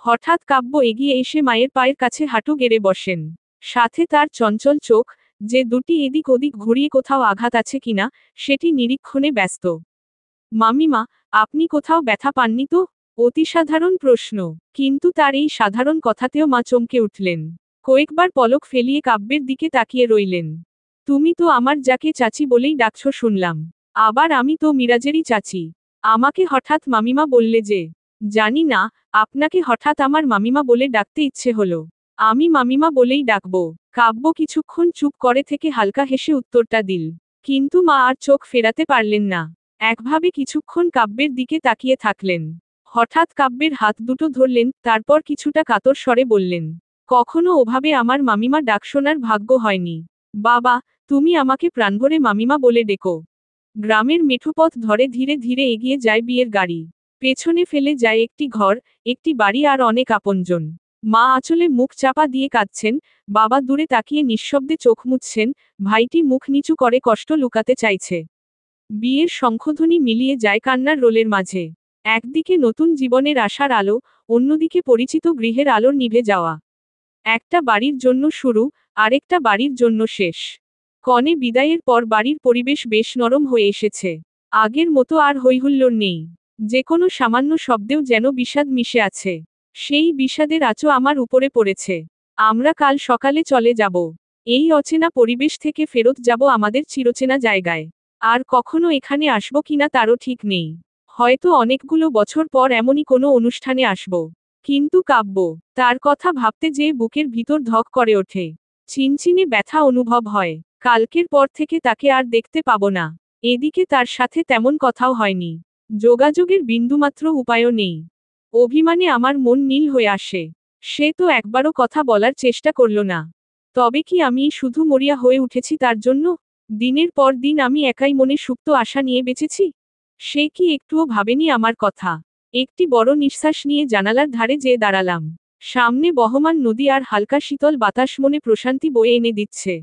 হঠাৎ কাব্য এগিয়ে এসে মায়ের পায়ের কাছে হাঁটু গেড়ে বসেন। সাথে তার চঞ্চল চোখ, যে দুটি এদিক ওদিক ঘুরিয়ে কোথাও আঘাত আছে কিনা সেটি নিরীক্ষণে ব্যস্ত। মামিমা, আপনি কোথাও ব্যথা পাননি তো? অতি সাধারণ প্রশ্ন, কিন্তু তার এই সাধারণ কথাতেও মা চমকে উঠলেন। কয়েকবার পলক ফেলিয়ে কাব্যের দিকে তাকিয়ে রইলেন। তুমি তো আমার যাকে চাচি বলেই ডাকছো শুনলাম। আবার আমি তো মিরাজেরই চাচি। আমাকে হঠাৎ মামিমা বললে যে? জানি না, আপনাকে হঠাৎ আমার মামিমা বলে ডাকতে ইচ্ছে হলো। আমি মামিমা বলেই ডাকবো। কাব্য কিছুক্ষণ চুপ করে থেকে হালকা হেসে উত্তরটা দিল। কিন্তু মা আর চোখ ফেরাতে পারলেন না। একভাবে কিছুক্ষণ কাব্যের দিকে তাকিয়ে থাকলেন। হঠাৎ কাব্যের হাত দুটো ধরলেন, তারপর কিছুটা কাতর স্বরে বললেন, কখনো ওভাবে আমার মামিমা ডাক শোনার ভাগ্য হয়নি। বাবা, তুমি আমাকে প্রাণভরে মামিমা বলে ডেকো। গ্রামের মেঠোপথ ধরে ধীরে ধীরে এগিয়ে যায় বিয়ের গাড়ি। পেছনে ফেলে যায় একটি ঘর, একটি বাড়ি আর অনেক আপনজন। মা আঁচলে মুখ চাপা দিয়ে কাঁদছেন, বাবা দূরে তাকিয়ে নিঃশব্দে চোখ মুছছেন, ভাইটি মুখ নিচু করে কষ্ট লুকাতে চাইছে। বিয়ের শঙ্খধ্বনি মিলিয়ে যায় কান্নার রোলের মাঝে। একদিকে নতুন জীবনের আশার আলো, অন্যদিকে পরিচিত গৃহের আলোর নিভে যাওয়া। একটা বাড়ির জন্য শুরু, আরেকটা বাড়ির জন্য শেষ। কনে বিদায়ের পর বাড়ির পরিবেশ বেশ নরম হয়ে এসেছে। আগের মতো আর হৈহুল্লোড় নেই। যে কোনো সামান্য শব্দেও যেন বিষাদ মিশে আছে। সেই বিষাদের আঁচও আমার উপরে পড়েছে। আমরা কাল সকালে চলে যাব। এই অচেনা পরিবেশ থেকে ফেরত যাব আমাদের চিরচেনা জায়গায়। আর কখনো এখানে আসব কিনা তারও ঠিক নেই। হয়তো অনেকগুলো বছর পর এমনই কোনো অনুষ্ঠানে আসব। কিন্তু কাব্য, তার কথা ভাবতে যেয়ে বুকের ভিতর ধক করে ওঠে। চিনচিনে ব্যথা অনুভব হয়। কালকের পর থেকে তাকে আর দেখতে পাব না। এদিকে তার সাথে তেমন কথাও হয়নি। যোগাযোগের বিন্দুমাত্র উপায়ও নেই। অভিমানে আমার মন নীল হয়ে আসে। সে তো একবারও কথা বলার চেষ্টা করল না। তবে কি আমি শুধু মরিয়া হয়ে উঠেছি তার জন্য? দিনের পর দিন আমি একাই মনে সুপ্ত আশা নিয়ে বেঁচেছি। সে কি একটুও ভাবেনি আমার কথা? একটি বড় নিঃশ্বাস নিয়ে জানালার ধারে যেয়ে দাঁড়ালাম। সামনে বহমান নদী আর হালকা শীতল বাতাস মনে প্রশান্তি বয়ে এনে দিচ্ছে।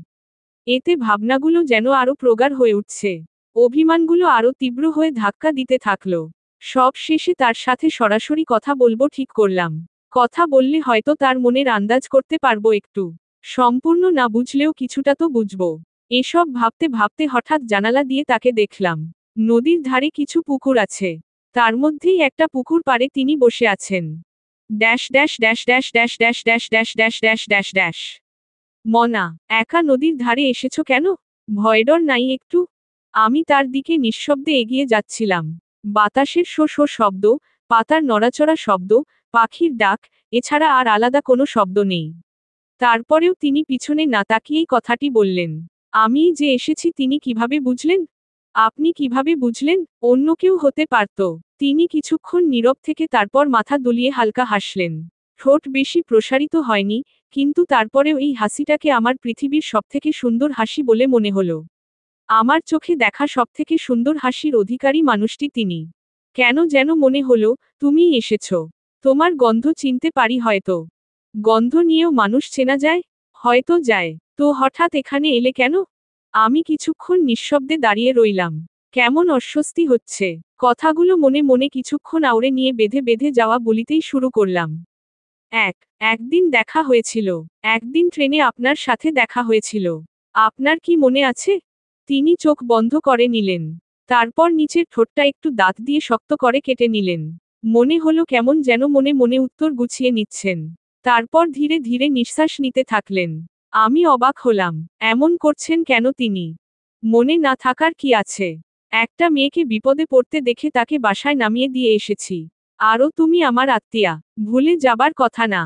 এতে ভাবনাগুলো যেন আরো প্রগাঢ় হয়ে উঠছে। অভিমানগুলো আরো তীব্র হয়ে ধাক্কা দিতে থাকলো। সব শেষে তার সাথে সরাসরি কথা বলবো ঠিক করলাম। কথা বললে হয়তো তার মনের আন্দাজ করতে পারবো একটু। সম্পূর্ণ না বুঝলেও কিছুটা তো বুঝবো। এসব ভাবতে ভাবতে হঠাৎ জানালা দিয়ে তাকে দেখলাম। নদীর ধারে কিছু পুকুর আছে। তার মধ্যেই একটা পুকুর পাড়ে তিনি বসে আছেন। Dash dash dash dash dash dash dash dash dash dash dash dash. মনা, একা নদীর ধারে এসেছো কেন? ভয়ডর নাই একটু? আমি তার দিকে নিঃশব্দে এগিয়ে যাচ্ছিলাম। বাতাসের শো শো শব্দ, পাতার নড়াচড়া শব্দ, পাখির ডাক, এছাড়া আর আলাদা কোনো শব্দ নেই। তারপরেও তিনি পিছনে না তাকিয়েই কথাটি বললেন। আমি যে এসেছি তিনি কিভাবে বুঝলেন? আপনি কিভাবে বুঝলেন? অন্য কেউ হতে পারত। তিনি কিছুক্ষণ নীরব থেকে তারপর মাথা দুলিয়ে হালকা হাসলেন। ঠোঁট বেশি প্রসারিত হয়নি, কিন্তু তারপরেও এই হাসিটাকে আমার পৃথিবীর সবথেকে সুন্দর হাসি বলে মনে হলো। আমার চোখে দেখা সবথেকে সুন্দর হাসির অধিকারী মানুষটি তিনি। কেন যেন মনে হলো, তুমিই এসেছো। তোমার গন্ধ চিনতে পারি হয়তো। গন্ধ নিয়েও মানুষ চেনা যায়? হয়তো যায়। তো হঠাৎ এখানে এলে কেন? আমি কিছুক্ষণ নিঃশব্দে দাঁড়িয়ে রইলাম। কেমন অস্বস্তি হচ্ছে। কথাগুলো মনে মনে কিছুক্ষণ আউড়ে নিয়ে বেঁধে বেঁধে যাওয়া বলিতেই শুরু করলাম। একদিন দেখা হয়েছিল। একদিন ট্রেনে আপনার সাথে দেখা হয়েছিল। আপনার কি মনে আছে? তিনি চোখ বন্ধ করে নিলেন। তারপর নিচের ঠোঁটটা একটু দাঁত দিয়ে শক্ত করে কেটে নিলেন। মনে হলো কেমন যেন মনে মনে উত্তর গুছিয়ে নিচ্ছেন। তারপর ধীরে ধীরে নিঃশ্বাস নিতে থাকলেন। আমি অবাক হলাম। এমন করছেন কেন তিনি? মনে না থাকার কি আছে? একটা মেয়েকে বিপদে পড়তে দেখে তাকে বাসায় নামিয়ে দিয়ে এসেছি। আরও তুমি আমার আত্মীয়া। ভুলে যাবার কথা না।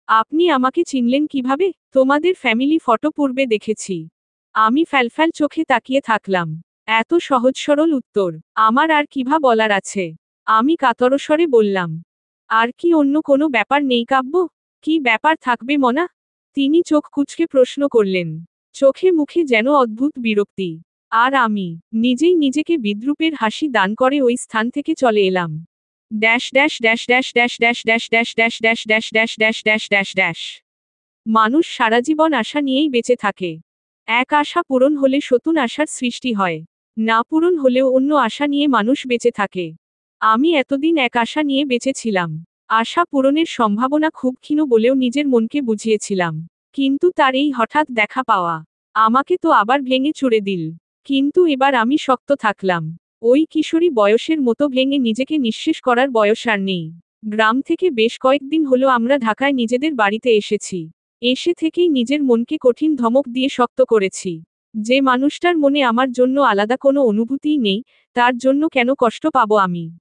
আপনি আমাকে চিনলেন কিভাবে? তোমাদের ফ্যামিলি ফটো পূর্বে দেখেছি। আমি ফ্যালফ্যাল চোখে তাকিয়ে থাকলাম। এত সহজ সরল উত্তর আমার আর কিভা বলার আছে। আমি কাতরস্বরে বললাম, আর কি অন্য কোনো ব্যাপার নেই কাব্য? কি ব্যাপার থাকবে মনা? তিনি চোখ কুঁচকে প্রশ্ন করলেন। চোখে মুখে যেন অদ্ভুত বিরক্তি। আর আমি নিজেই নিজেকে বিদ্রূপের হাসি দান করে ওই স্থান থেকে চলে এলাম। Dash dash dash dash dash dash dash dash dash dash dash dash dash dash dash dash. মানুষ সারা জীবন আশা নিয়েই বেঁচে থাকে। এক আশা পূরণ হলে নতুন আশার সৃষ্টি হয়। না পূরণ হলেও অন্য আশা নিয়ে মানুষ বেঁচে থাকে। আমি এতদিন এক আশা নিয়ে বেঁচে ছিলাম। আশা পূরণের সম্ভাবনা খুব ক্ষীণ বলেও নিজের মনকে বুঝিয়েছিলাম। কিন্তু তার এই হঠাৎ দেখা পাওয়া আমাকে তো আবার ভেঙে চুরে দিল। কিন্তু এবার আমি শক্ত থাকলাম। ওই কিশোরী বয়সের মতো ভেঙে নিজেকে নিঃশেষ করার বয়স আর নেই। গ্রাম থেকে বেশ কয়েকদিন হলো আমরা ঢাকায় নিজেদের বাড়িতে এসেছি। এসে থেকেই নিজের মনকে কঠিন ধমক দিয়ে শক্ত করেছি। যে মানুষটার মনে আমার জন্য আলাদা কোনো অনুভূতিই নেই, তার জন্য কেন কষ্ট পাবো আমি?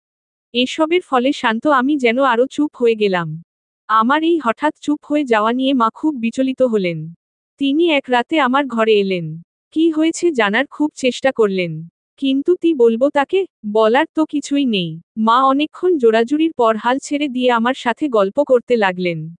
এসবের ফলে শান্ত আমি যেন আরো চুপ হয়ে গেলাম। আমার এই হঠাৎ চুপ হয়ে যাওয়া নিয়ে মা খুব বিচলিত হলেন। তিনি এক রাতে আমার ঘরে এলেন। কি হয়েছে জানার খুব চেষ্টা করলেন। কিন্তু বলবো তাকে? বলার তো কিছুই নেই। মা অনেকক্ষণ জোরাজুরির পর হাল ছেড়ে দিয়ে আমার সাথে গল্প করতে লাগলেন।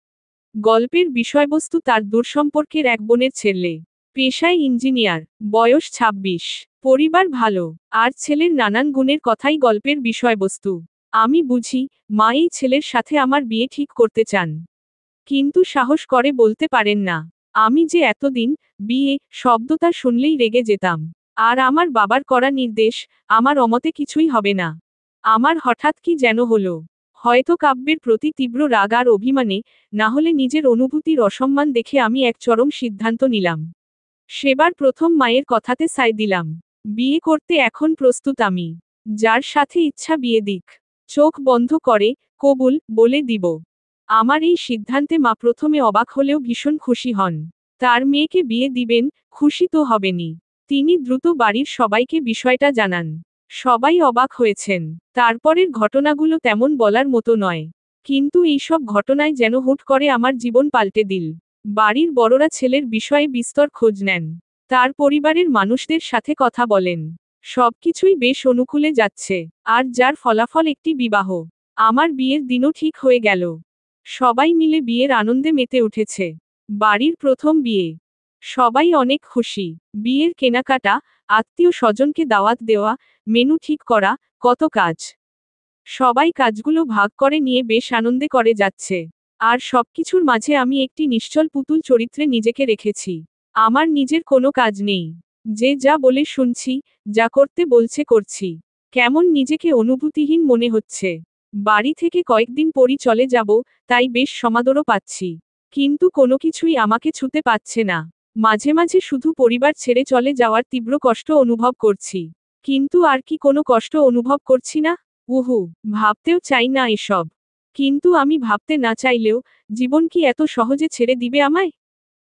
গল্পের বিষয়বস্তু তার দূরসম্পর্কের এক বোনের ছেলে। পেশায় ইঞ্জিনিয়ার, বয়স ২৬, পরিবার ভালো, আর ছেলের নানান গুণের কথাই গল্পের বিষয়বস্তু। আমি বুঝি, মা এই ছেলের সাথে আমার বিয়ে ঠিক করতে চান। কিন্তু সাহস করে বলতে পারেন না। আমি যে এতদিন বিয়ে শব্দটা শুনলেই রেগে যেতাম। আর আমার বাবার করা নির্দেশ, আমার অমতে কিছুই হবে না। আমার হঠাৎ কি যেন হলো। হয়তো কাব্যের প্রতি তীব্র রাগ আর অভিমানে, না হলে নিজের অনুভূতির অসম্মান দেখে আমি এক চরম সিদ্ধান্ত নিলাম। সেবার প্রথম মায়ের কথাতে সায় দিলাম। বিয়ে করতে এখন প্রস্তুত আমি। যার সাথে ইচ্ছা বিয়ে দিক। চোখ বন্ধ করে কবুল বলে দিব। আমার এই সিদ্ধান্তে মা প্রথমে অবাক হলেও ভীষণ খুশি হন। তার মেয়েকে বিয়ে দিবেন, খুশি তো হবেনই। তিনি দ্রুত বাড়ির সবাইকে বিষয়টা জানান। সবাই অবাক হয়েছেন। তারপরের ঘটনাগুলো তেমন বলার মতো নয়। কিন্তু এইসব ঘটনায় যেন হুট করে আমার জীবন পাল্টে দিল। বাড়ির বড়রা ছেলের বিষয়ে বিস্তর খোঁজ নেন। তার পরিবারের মানুষদের সাথে কথা বলেন। সবকিছুই বেশ অনুকূলে যাচ্ছে। আর যার ফলাফল একটি বিবাহ। আমার বিয়ের দিনও ঠিক হয়ে গেল। সবাই মিলে বিয়ের আনন্দে মেতে উঠেছে। বাড়ির প্রথম বিয়ে। সবাই অনেক খুশি। বিয়ের কেনাকাটা, আত্মীয় স্বজনকে দাওয়াত দেওয়া, মেনু ঠিক করা, কত কাজ। সবাই কাজগুলো ভাগ করে নিয়ে বেশ আনন্দে করে যাচ্ছে। আর সবকিছুর মাঝে আমি একটি নিশ্চল পুতুল চরিত্রে নিজেকে রেখেছি। আমার নিজের কোনো কাজ নেই। যে যা বলে শুনছি, যা করতে বলছে করছি। কেমন নিজেকে অনুভূতিহীন মনে হচ্ছে। বাড়ি থেকে কয়েকদিন পরই চলে যাব, তাই বেশ সমাদরও পাচ্ছি। কিন্তু কোনো কিছুই আমাকে ছুতে পারছে না। মাঝে মাঝে শুধু পরিবার ছেড়ে চলে যাওয়ার তীব্র কষ্ট অনুভব করছি। কিন্তু আর কি কোনো কষ্ট অনুভব করছি না? উহু, ভাবতেও চাই না এসব। কিন্তু আমি ভাবতে না চাইলেও, জীবন কি এত সহজে ছেড়ে দিবে আমায়?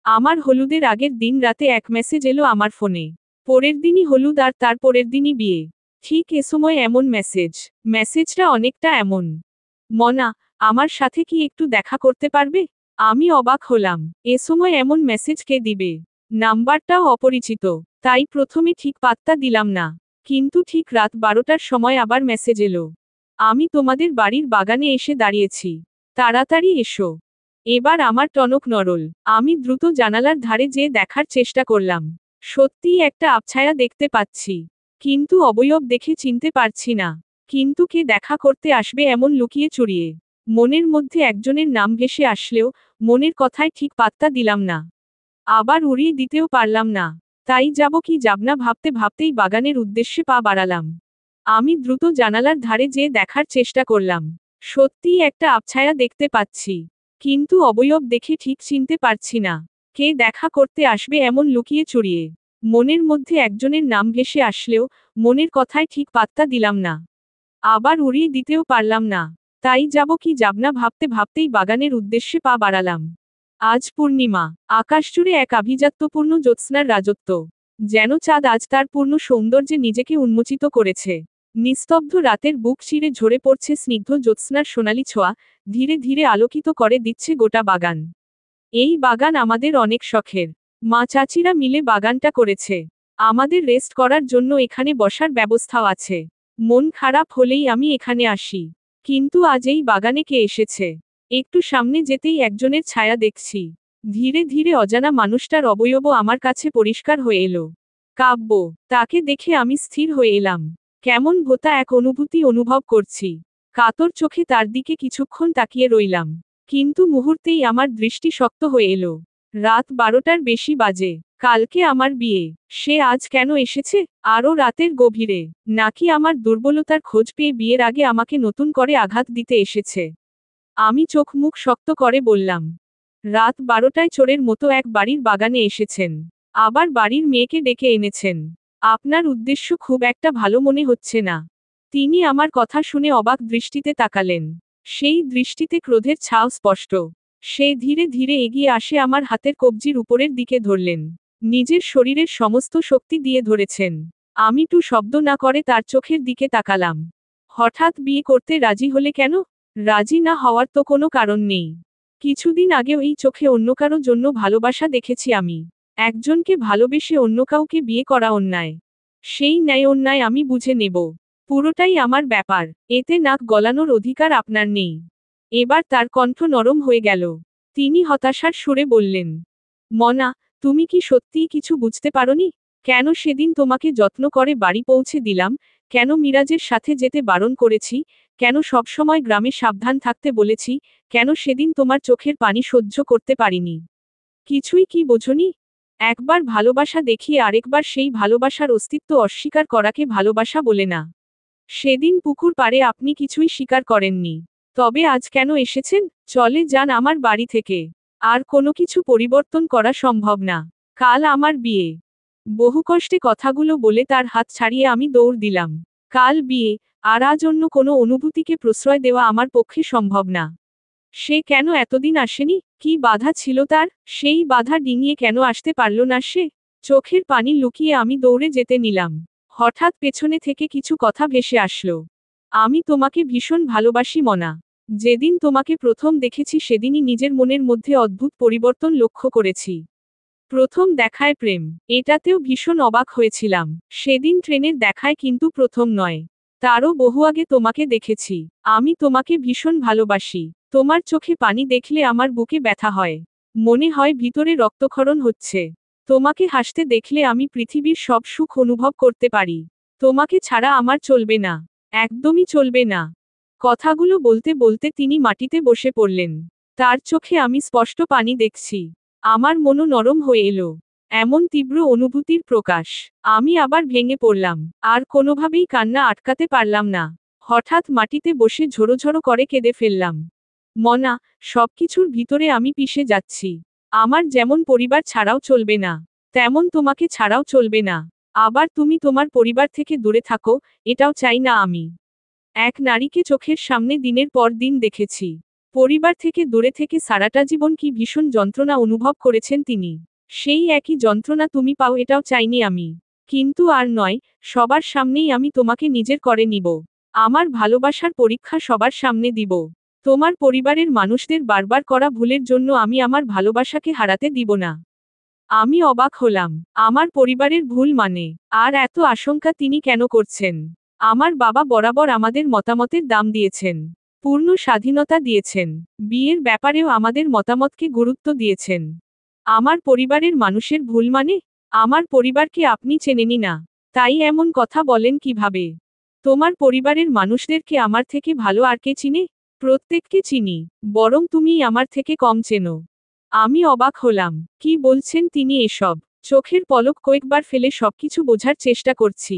আমার হলুদের আগের দিন রাতে এক মেসেজ এলো আমার ফোনে। পরের দিনই হলুদ আর তার পরের দিনই বিয়ে। ঠিক এ সময় এমন মেসেজ। মেসেজটা অনেকটা এমন। মনা, আমার সাথে কি একটু দেখা করতে পারবে? আমি অবাক হলাম। এ সময় এমন মেসেজ কে দিবে? নাম্বারটাও অপরিচিত। তাই প্রথমে ঠিক পাত্তা দিলাম না। কিন্তু ঠিক রাত 12টার সময় আবার মেসেজ এলো। আমি তোমাদের বাড়ির বাগানে এসে দাঁড়িয়েছি। তাড়াতাড়ি এসো। এবার আমার টনক নড়ল। আমি দ্রুত জানালার ধারে যেয়ে দেখার চেষ্টা করলাম। সত্যিই একটা আবছায়া দেখতে পাচ্ছি। কিন্তু অবয়ব দেখে চিনতে পারছি না। কিন্তু কে দেখা করতে আসবে এমন লুকিয়ে চুরিয়ে? মনের মধ্যে একজনের নাম ভেসে আসলেও, মনের কথায় ঠিক পাত্তা দিলাম না। আবার উড়িয়ে দিতেও পারলাম না। তাই যাব কি যাব না ভাবতে ভাবতেই বাগানের উদ্দেশ্যে পা বাড়ালাম। আমি দ্রুত জানালার ধারে যেয়ে দেখার চেষ্টা করলাম। সত্যিই একটা আবছায়া দেখতে পাচ্ছি, কিন্তু অবয়ব দেখে ঠিক চিনতে পারছি না কে দেখা করতে আসবে এমন লুকিয়ে চুরিয়ে। মনের মধ্যে একজনের নাম ভেসে আসলেও মনের কথায় ঠিক পাত্তা দিলাম না, আবার উড়িয়ে দিতেও পারলাম না। তাই যাব কি যাব না ভাবতে ভাবতেই বাগানের উদ্দেশ্যে পা বাড়ালাম। আজ পূর্ণিমা, আকাশ জুড়ে এক আভিজাত্যপূর্ণ জ্যোৎস্নার রাজত্ব, যেন চাঁদ আজ তার পূর্ণ সৌন্দর্যে নিজেকে উন্মোচিত করেছে। নিস্তব্ধ রাতের বুক চিরে ঝরে পড়ছে স্নিগ্ধ জ্যোৎস্নার সোনালি ছোঁয়া, ধীরে ধীরে আলোকিত করে দিচ্ছে গোটা বাগান। এই বাগান আমাদের অনেক শখের, মা চাচিরা মিলে বাগানটা করেছে। আমাদের রেস্ট করার জন্য এখানে বসার ব্যবস্থাও আছে। মন খারাপ হলেই আমি এখানে আসি। কিন্তু আজ এই বাগানে কে এসেছে? একটু সামনে যেতেই একজনের ছায়া দেখছি। ধীরে ধীরে অজানা মানুষটার অবয়বও আমার কাছে পরিষ্কার হয়ে এলো। কাব্য। তাকে দেখে আমি স্থির হয়ে এলাম। কেমন ভোতা এক অনুভূতি অনুভব করছি। কাতর চোখে তার দিকে কিছুক্ষণ তাকিয়ে রইলাম, কিন্তু মুহূর্তেই আমার দৃষ্টি শক্ত হয়ে এলো। রাত 12টার বেশি বাজে। কালকে আমার বিয়ে। সে আজ কেন এসেছে, আরও রাতের গভীরে? নাকি আমার দুর্বলতার খোঁজ পেয়ে বিয়ের আগে আমাকে নতুন করে আঘাত দিতে এসেছে? আমি চোখ মুখ শক্ত করে বললাম, রাত 12টায় চোরের মতো এক বাড়ির বাগানে এসেছেন, আবার বাড়ির মেয়েকে ডেকে এনেছেন। আপনার উদ্দেশ্য খুব একটা ভালো মনে হচ্ছে না। তিনি আমার কথা শুনে অবাক দৃষ্টিতে তাকালেন। সেই দৃষ্টিতে ক্রোধের ছাপ স্পষ্ট। সে ধীরে ধীরে এগিয়ে আসে আমার হাতের কবজির উপরের দিকে ধরলেন। নিজের শরীরের সমস্ত শক্তি দিয়ে ধরেছেন। আমি টু শব্দ না করে তার চোখের দিকে তাকালাম। হঠাৎ বিয়ে করতে রাজি হলে কেন? রাজি না হওয়ার তো কোনো কারণ নেই। কিছুদিন আগেও এই চোখে অন্য কারো জন্য ভালোবাসা দেখেছি আমি। একজনকে ভালোবেসে অন্য কাউকে বিয়ে করা অন্যায়। সেই ন্যায় অন্যায় আমি বুঝে নেব। পুরোটাই আমার ব্যাপার, এতে নাক গলানোর অধিকার আপনার নেই। এবার তার কণ্ঠ নরম হয়ে গেল। তিনি হতাশার সুরে বললেন, মনা, তুমি কি সত্যিই কিছু বুঝতে পারোনি? কেন সেদিন তোমাকে যত্ন করে বাড়ি পৌঁছে দিলাম, কেন মিরাজের সাথে যেতে বারণ করেছি, কেন সবসময় গ্রামে সাবধান থাকতে বলেছি, কেন সেদিন তোমার চোখের পানি সহ্য করতে পারিনি? কিছুই কি বোঝনি? একবার ভালোবাসা দেখিয়ে আরেকবার সেই ভালোবাসার অস্তিত্ব অস্বীকার করাকে ভালোবাসা বলে না। সেদিন পুকুর পাড়ে আপনি কিছুই স্বীকার করেননি। তবে আজ কেন এসেছেন? চলে যান আমার বাড়ি থেকে। আর কোনো কিছু পরিবর্তন করা সম্ভব না। কাল আমার বিয়ে। বহু কষ্টে কথাগুলো বলে তার হাত ছাড়িয়ে আমি দৌড় দিলাম। কাল বিয়ে, আর আজ অন্য কোনো অনুভূতিকে প্রশ্রয় দেওয়া আমার পক্ষে সম্ভব না। সে কেন এতদিন আসেনি? কি বাধা ছিল তার? সেই বাধা ডিঙিয়ে কেন আসতে পারল না সে? চোখের পানি লুকিয়ে আমি দৌড়ে যেতে নিলাম। হঠাৎ পেছনে থেকে কিছু কথা ভেসে আসলো। আমি তোমাকে ভীষণ ভালোবাসি মনা। যেদিন তোমাকে প্রথম দেখেছি সেদিনই নিজের মনের মধ্যে অদ্ভুত পরিবর্তন লক্ষ্য করেছি। প্রথম দেখায় প্রেম, এটাতেও ভীষণ অবাক হয়েছিলাম। সেদিন ট্রেনের দেখায় কিন্তু প্রথম নয়। তারও বহু আগে তোমাকে দেখেছি। আমি তোমাকে ভীষণ ভালোবাসি। তোমার চোখে পানি দেখলে আমার বুকে ব্যথা হয়। মনে হয় ভিতরে রক্তক্ষরণ হচ্ছে। তোমাকে হাসতে দেখলে আমি পৃথিবীর সব সুখ অনুভব করতে পারি। তোমাকে ছাড়া আমার চলবে না, একদমই চলবে না। কথাগুলো বলতে বলতে তিনি মাটিতে বসে পড়লেন। তার চোখে আমি স্পষ্ট পানি দেখছি। আমার মনও নরম হয়ে এলো। এমন তীব্র অনুভূতির প্রকাশ। আমি আবার ভেঙে পড়লাম। আর কোনোভাবেই কান্না আটকাতে পারলাম না। হঠাৎ মাটিতে বসে ঝোড়ো ঝোড়ো করে কেঁদে ফেললাম। মনা, সবকিছুর ভিতরে আমি পিষে যাচ্ছি। আমার যেমন পরিবার ছাড়াও চলবে না, তেমন তোমাকে ছাড়াও চলবে না। আবার তুমি তোমার পরিবার থেকে দূরে থাকো, এটাও চাই না আমি। এক নারীকে চোখের সামনে দিনের পর দিন দেখেছি। পরিবার থেকে দূরে থেকে সারাটা জীবন কি ভীষণ যন্ত্রণা অনুভব করেছেন তিনি। সেই একই যন্ত্রণা তুমি পাও এটাও চাইনি আমি। কিন্তু আর নয়, সবার সামনেই আমি তোমাকে নিজের করে নিব। আমার ভালোবাসার পরীক্ষা সবার সামনে দিব। তোমার পরিবারের মানুষদের বারবার করা ভুলের জন্য আমি আমার ভালোবাসাকে হারাতে দিব না। আমি অবাক হলাম। আমার পরিবারের ভুল মানে? আর এত আশঙ্কা তিনি কেন করছেন? আমার বাবা বরাবর আমাদের মতামতের দাম দিয়েছেন। পূর্ণ স্বাধীনতা দিয়েছেন। বিয়ের ব্যাপারেও আমাদের মতামতকে গুরুত্ব দিয়েছেন। আমার পরিবারের মানুষের ভুল মানে? আমার পরিবারকে আপনি চেনেনই না, তাই এমন কথা বলেন কিভাবে? তোমার পরিবারের মানুষদেরকে আমার থেকে ভালো আর কে চিনে? প্রত্যেককে চিনি, বরং তুমিই আমার থেকে কম চেনো। আমি অবাক হলাম। কি বলছেন তিনি এসব? চোখের পলক কয়েকবার ফেলে সবকিছু বোঝার চেষ্টা করছি।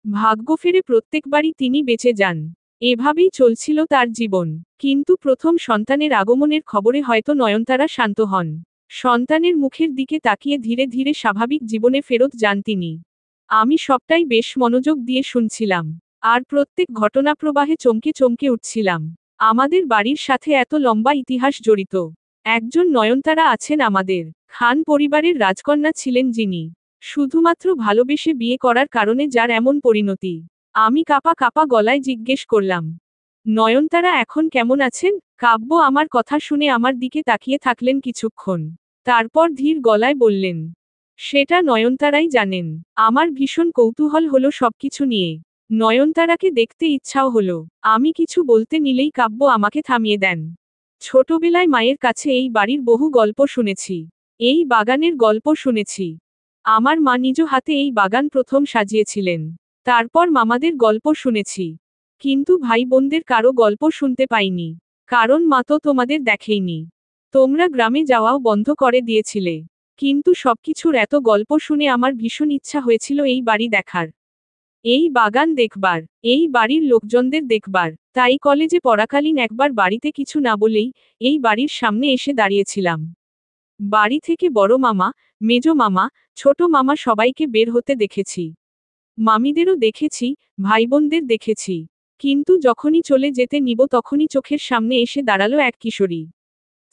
ভাগ্য ফেরে প্রত্যেকবারই তিনি বেঁচে যান। এভাবেই চলছিল তার জীবন। কিন্তু প্রথম সন্তানের আগমনের খবরে হয়তো নয়নতারা শান্ত হন। সন্তানের মুখের দিকে তাকিয়ে ধীরে ধীরে স্বাভাবিক জীবনে ফেরত যান তিনি। আমি সবটাই বেশ মনোযোগ দিয়ে শুনছিলাম। আর প্রত্যেক ঘটনাপ্রবাহে চমকে চমকে উঠছিলাম। আমাদের বাড়ির সাথে এত লম্বা ইতিহাস জড়িত। একজন নয়নতারা আছেন আমাদের। খান পরিবারের রাজকন্যা ছিলেন যিনি। শুধুমাত্র ভালোবেসে বিয়ে করার কারণে যার এমন পরিণতি। আমি কাঁপা কাঁপা গলায় জিজ্ঞেস করলাম, নয়নতারা এখন কেমন আছেন? কাব্য আমার কথা শুনে আমার দিকে তাকিয়ে থাকলেন কিছুক্ষণ। তারপর ধীর গলায় বললেন, সেটা নয়নতারাই জানেন। আমার ভীষণ কৌতূহল হলো সবকিছু নিয়ে। নয়নতারাকে দেখতে ইচ্ছাও হলো। আমি কিছু বলতে নিলেই কাব্য আমাকে থামিয়ে দেন। ছোটবেলায় মায়ের কাছে এই বাড়ির বহু গল্প শুনেছি। এই বাগানের গল্প শুনেছি। আমার মা নিজ হাতে এই বাগান প্রথম সাজিয়েছিলেন। তারপর মামাদের গল্প শুনেছি। কিন্তু ভাই বোনদের কারো গল্প শুনতে পাইনি। কারণ মা তো তোমাদের দেখেইনি। তোমরা গ্রামে যাওয়াও বন্ধ করে দিয়েছিলে। কিন্তু সবকিছুর এত গল্প শুনে আমার ভীষণ ইচ্ছা হয়েছিল এই বাড়ি দেখার। এই বাগান দেখবার, এই বাড়ির লোকজনদের দেখবার। তাই কলেজে পড়াকালীন একবার বাড়িতে কিছু না বলেই এই বাড়ির সামনে এসে দাঁড়িয়েছিলাম। বাড়ি থেকে বড় মামা, মেজ মামা, ছোট মামা সবাইকে বের হতে দেখেছি। মামিদেরও দেখেছি, ভাইবোনদের দেখেছি। কিন্তু যখনই চলে যেতে নিব তখনই চোখের সামনে এসে দাঁড়ালো এক কিশোরী।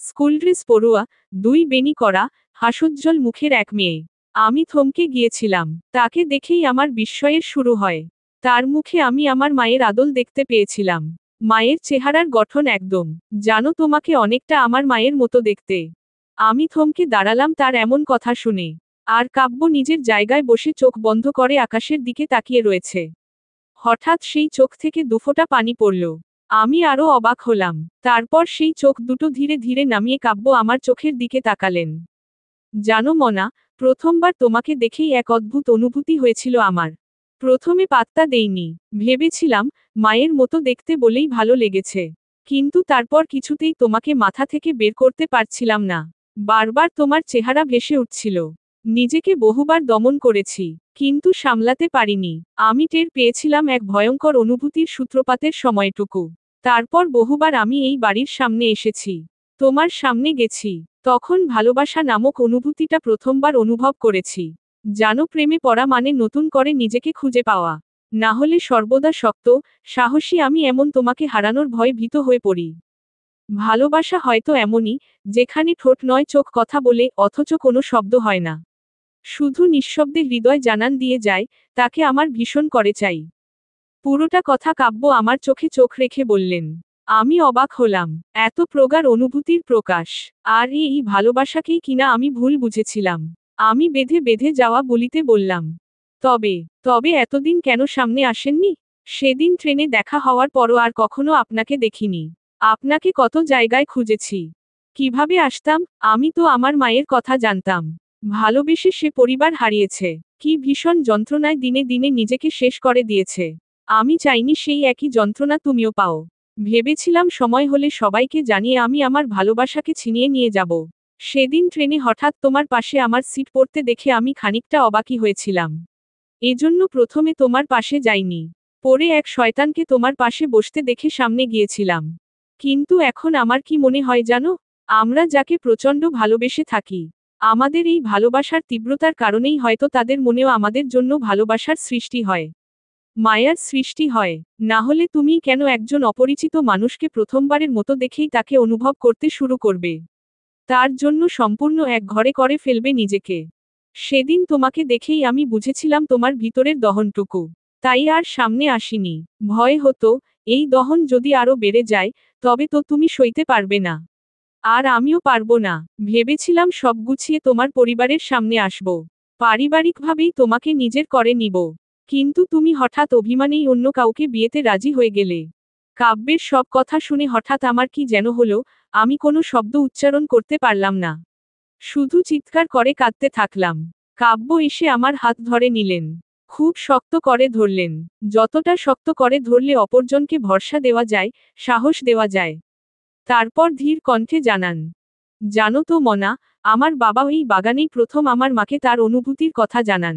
স্কুল ড্রেস পরুয়া, দুই বেনি করা, হাসোজ্জ্বল মুখের এক মেয়ে। আমি থমকে গিয়েছিলাম। তাকে দেখেই আমার বিস্ময়ের শুরু হয়। তার মুখে আমি আমার মায়ের আদল দেখতে পেয়েছিলাম। মায়ের চেহারার গঠন একদম, জানো তোমাকে অনেকটা আমার মায়ের মতো দেখতে। আমি থমকে দাঁড়ালাম তার এমন কথা শুনে। আর কাব্য নিজের জায়গায় বসে চোখ বন্ধ করে আকাশের দিকে তাকিয়ে রয়েছে। হঠাৎ সেই চোখ থেকে দুফোঁটা পানি পড়ল। আমি আরো অবাক হলাম। তারপর সেই চোখ দুটো ধীরে ধীরে নামিয়ে কাব্য আমার চোখের দিকে তাকালেন। জানো মনা, প্রথমবার তোমাকে দেখেই এক অদ্ভুত অনুভূতি হয়েছিল আমার। প্রথমে পাত্তা দেইনি। ভেবেছিলাম, মায়ের মতো দেখতে বলেই ভালো লেগেছে। কিন্তু তারপর কিছুতেই তোমাকে মাথা থেকে বের করতে পারছিলাম না। বারবার তোমার চেহারা ভেসে উঠছিল। নিজেকে বহুবার দমন করেছি। কিন্তু সামলাতে পারিনি। আমি টের পেয়েছিলাম এক ভয়ঙ্কর অনুভূতির সূত্রপাতের সময়টুকু। তারপর বহুবার আমি এই বাড়ির সামনে এসেছি। তোমার সামনে গেছি। তখন ভালোবাসা নামক অনুভূতিটা প্রথমবার অনুভব করেছি। জানো প্রেমে পড়া মানে নতুন করে নিজেকে খুঁজে পাওয়া। না হলে সর্বদা শক্ত, সাহসী আমি এমন তোমাকে হারানোর ভয়ে ভীত হয়ে পড়ি। ভালোবাসা হয়তো এমনই, যেখানে ঠোঁট নয় চোখ কথা বলে অথচ কোনো শব্দ হয় না। শুধু নিঃশব্দে হৃদয় জানান দিয়ে যায়, তাকে আমার ভীষণ করে চাই। পুরোটা কথা কাব্য আমার চোখে চোখ রেখে বললেন। আমি অবাক হলাম। এত প্রগাঢ় অনুভূতির প্রকাশ। আর এই ভালোবাসাকেই কিনা আমি ভুল বুঝেছিলাম। আমি বেঁধে বেঁধে যাওয়া বলিতে বললাম। তবে তবে এতদিন কেন সামনে আসেননি? সেদিন ট্রেনে দেখা হওয়ার পরও আর কখনো আপনাকে দেখিনি। আপনাকে কত জায়গায় খুঁজেছি। কিভাবে আসতাম? আমি তো আমার মায়ের কথা জানতাম। ভালোবেসে সে পরিবার হারিয়েছে। কি ভীষণ যন্ত্রণায় দিনে দিনে নিজেকে শেষ করে দিয়েছে। আমি চাইনি সেই একই যন্ত্রণা তুমিও পাও। ভেবেছিলাম সময় হলে সবাইকে জানিয়ে আমি আমার ভালোবাসাকে ছিনিয়ে নিয়ে যাব। সেদিন ট্রেনে হঠাৎ তোমার পাশে আমার সিট পড়তে দেখে আমি খানিকটা অবাকই হয়েছিলাম। এজন্য প্রথমে তোমার পাশে যাইনি। পরে এক শয়তানকে তোমার পাশে বসতে দেখে সামনে গিয়েছিলাম। কিন্তু এখন আমার কি মনে হয় জানো? আমরা যাকে প্রচণ্ড ভালোবেসে থাকি, আমাদের এই ভালোবাসার তীব্রতার কারণেই হয়তো তাদের মনেও আমাদের জন্য ভালোবাসার সৃষ্টি হয়। মায়ার সৃষ্টি হয়। না হলে তুমি কেন একজন অপরিচিত মানুষকে প্রথমবারের মতো দেখেই তাকে অনুভব করতে শুরু করবে? তার জন্য সম্পূর্ণ এক ঘরে করে ফেলবে নিজেকে। সেদিন তোমাকে দেখেই আমি বুঝেছিলাম তোমার ভিতরের দহনটুকু। তাই আর সামনে আসিনি। ভয় হতো, এই দহন যদি আরো বেড়ে যায়, তবে তো তুমি সইতে পারবে না। আর আমিও পারবো না। ভেবেছিলাম সব গুছিয়ে তোমার পরিবারের সামনে আসব। পারিবারিকভাবেই তোমাকে নিজের করে নিব। কিন্তু তুমি হঠাৎ অভিমানেই অন্য কাউকে বিয়েতে রাজি হয়ে গেলে। কাব্যের সব কথা শুনে হঠাৎ আমার কি যেন হলো, আমি কোনো শব্দ উচ্চারণ করতে পারলাম না। শুধু চিৎকার করে কাঁদতে থাকলাম। কাব্য এসে আমার হাত ধরে নিলেন। খুব শক্ত করে ধরলেন। যতটা শক্ত করে ধরলে অপরজনকে ভরসা দেওয়া যায়, সাহস দেওয়া যায়। তারপর ধীর কণ্ঠে জানান, জানো তো মনা, আমার বাবা এই বাগানেই প্রথম আমার মাকে তার অনুভূতির কথা জানান।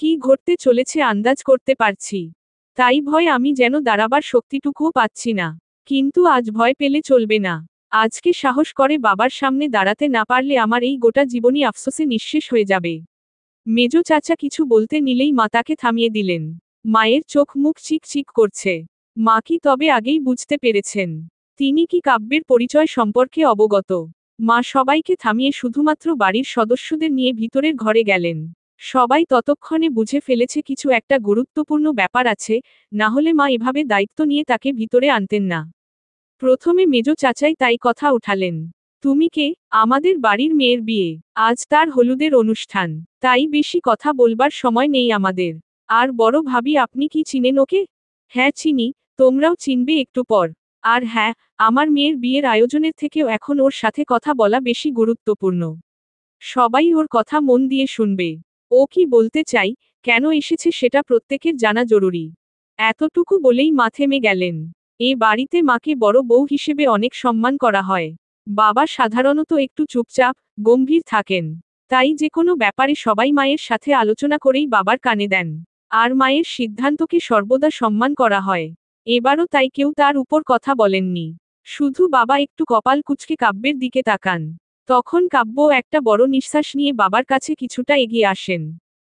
কি ঘটতে চলেছে আন্দাজ করতে পারছি। তাই ভয় আমি যেন দাঁড়াবার শক্তিটুকুও পাচ্ছি না। কিন্তু আজ ভয় পেলে চলবে না। আজকে সাহস করে বাবার সামনে দাঁড়াতে না পারলে আমার এই গোটা জীবনই আফসোসে নিঃশেষ হয়ে যাবে। মেজো চাচা কিছু বলতে নিলেই মা তাকে থামিয়ে দিলেন। মায়ের চোখ মুখ চিকচিক করছে। মা কি তবে আগেই বুঝতে পেরেছেন তিনি কি কাব্যের পরিচয় সম্পর্কে অবগত? মা সবাইকে থামিয়ে শুধুমাত্র বাড়ির সদস্যদের নিয়ে ভিতরের ঘরে গেলেন। সবাই ততক্ষণে বুঝে ফেলেছে কিছু একটা গুরুত্বপূর্ণ ব্যাপার আছে, না হলে মা এভাবে দায়িত্ব নিয়ে তাকে ভিতরে আনতেন না। প্রথমে মেজো চাচাই তাই কথা উঠালেন। তুমি কে? আমাদের বাড়ির মেয়ের বিয়ে, আজ তার হলুদের অনুষ্ঠান, তাই বেশি কথা বলবার সময় নেই আমাদের। আর বড় ভাবি আপনি কি চিনেন ওকে? হ্যাঁ চিনি, তোমরাও চিনবে একটু পর। আর হ্যাঁ, আমার মেয়ের বিয়ের আয়োজনের থেকেও এখন ওর সাথে কথা বলা বেশি গুরুত্বপূর্ণ। সবাই ওর কথা মন দিয়ে শুনবে। ও কি বলতে চাই, কেন এসেছে সেটা প্রত্যেকের জানা জরুরি। এতটুকু বলেই মা থেমে গেলেন। এ বাড়িতে মাকে বড় বউ হিসেবে অনেক সম্মান করা হয়। বাবা সাধারণত একটু চুপচাপ, গম্ভীর থাকেন। তাই যে কোনো ব্যাপারে সবাই মায়ের সাথে আলোচনা করেই বাবার কানে দেন। আর মায়ের সিদ্ধান্তকে সর্বদা সম্মান করা হয়। এবারও তাই কেউ তার উপর কথা বলেননি। শুধু বাবা একটু কপাল কুঁচকে কাব্যের দিকে তাকান। তখন কাব্য একটা বড় নিঃশ্বাস নিয়ে বাবার কাছে কিছুটা এগিয়ে আসেন।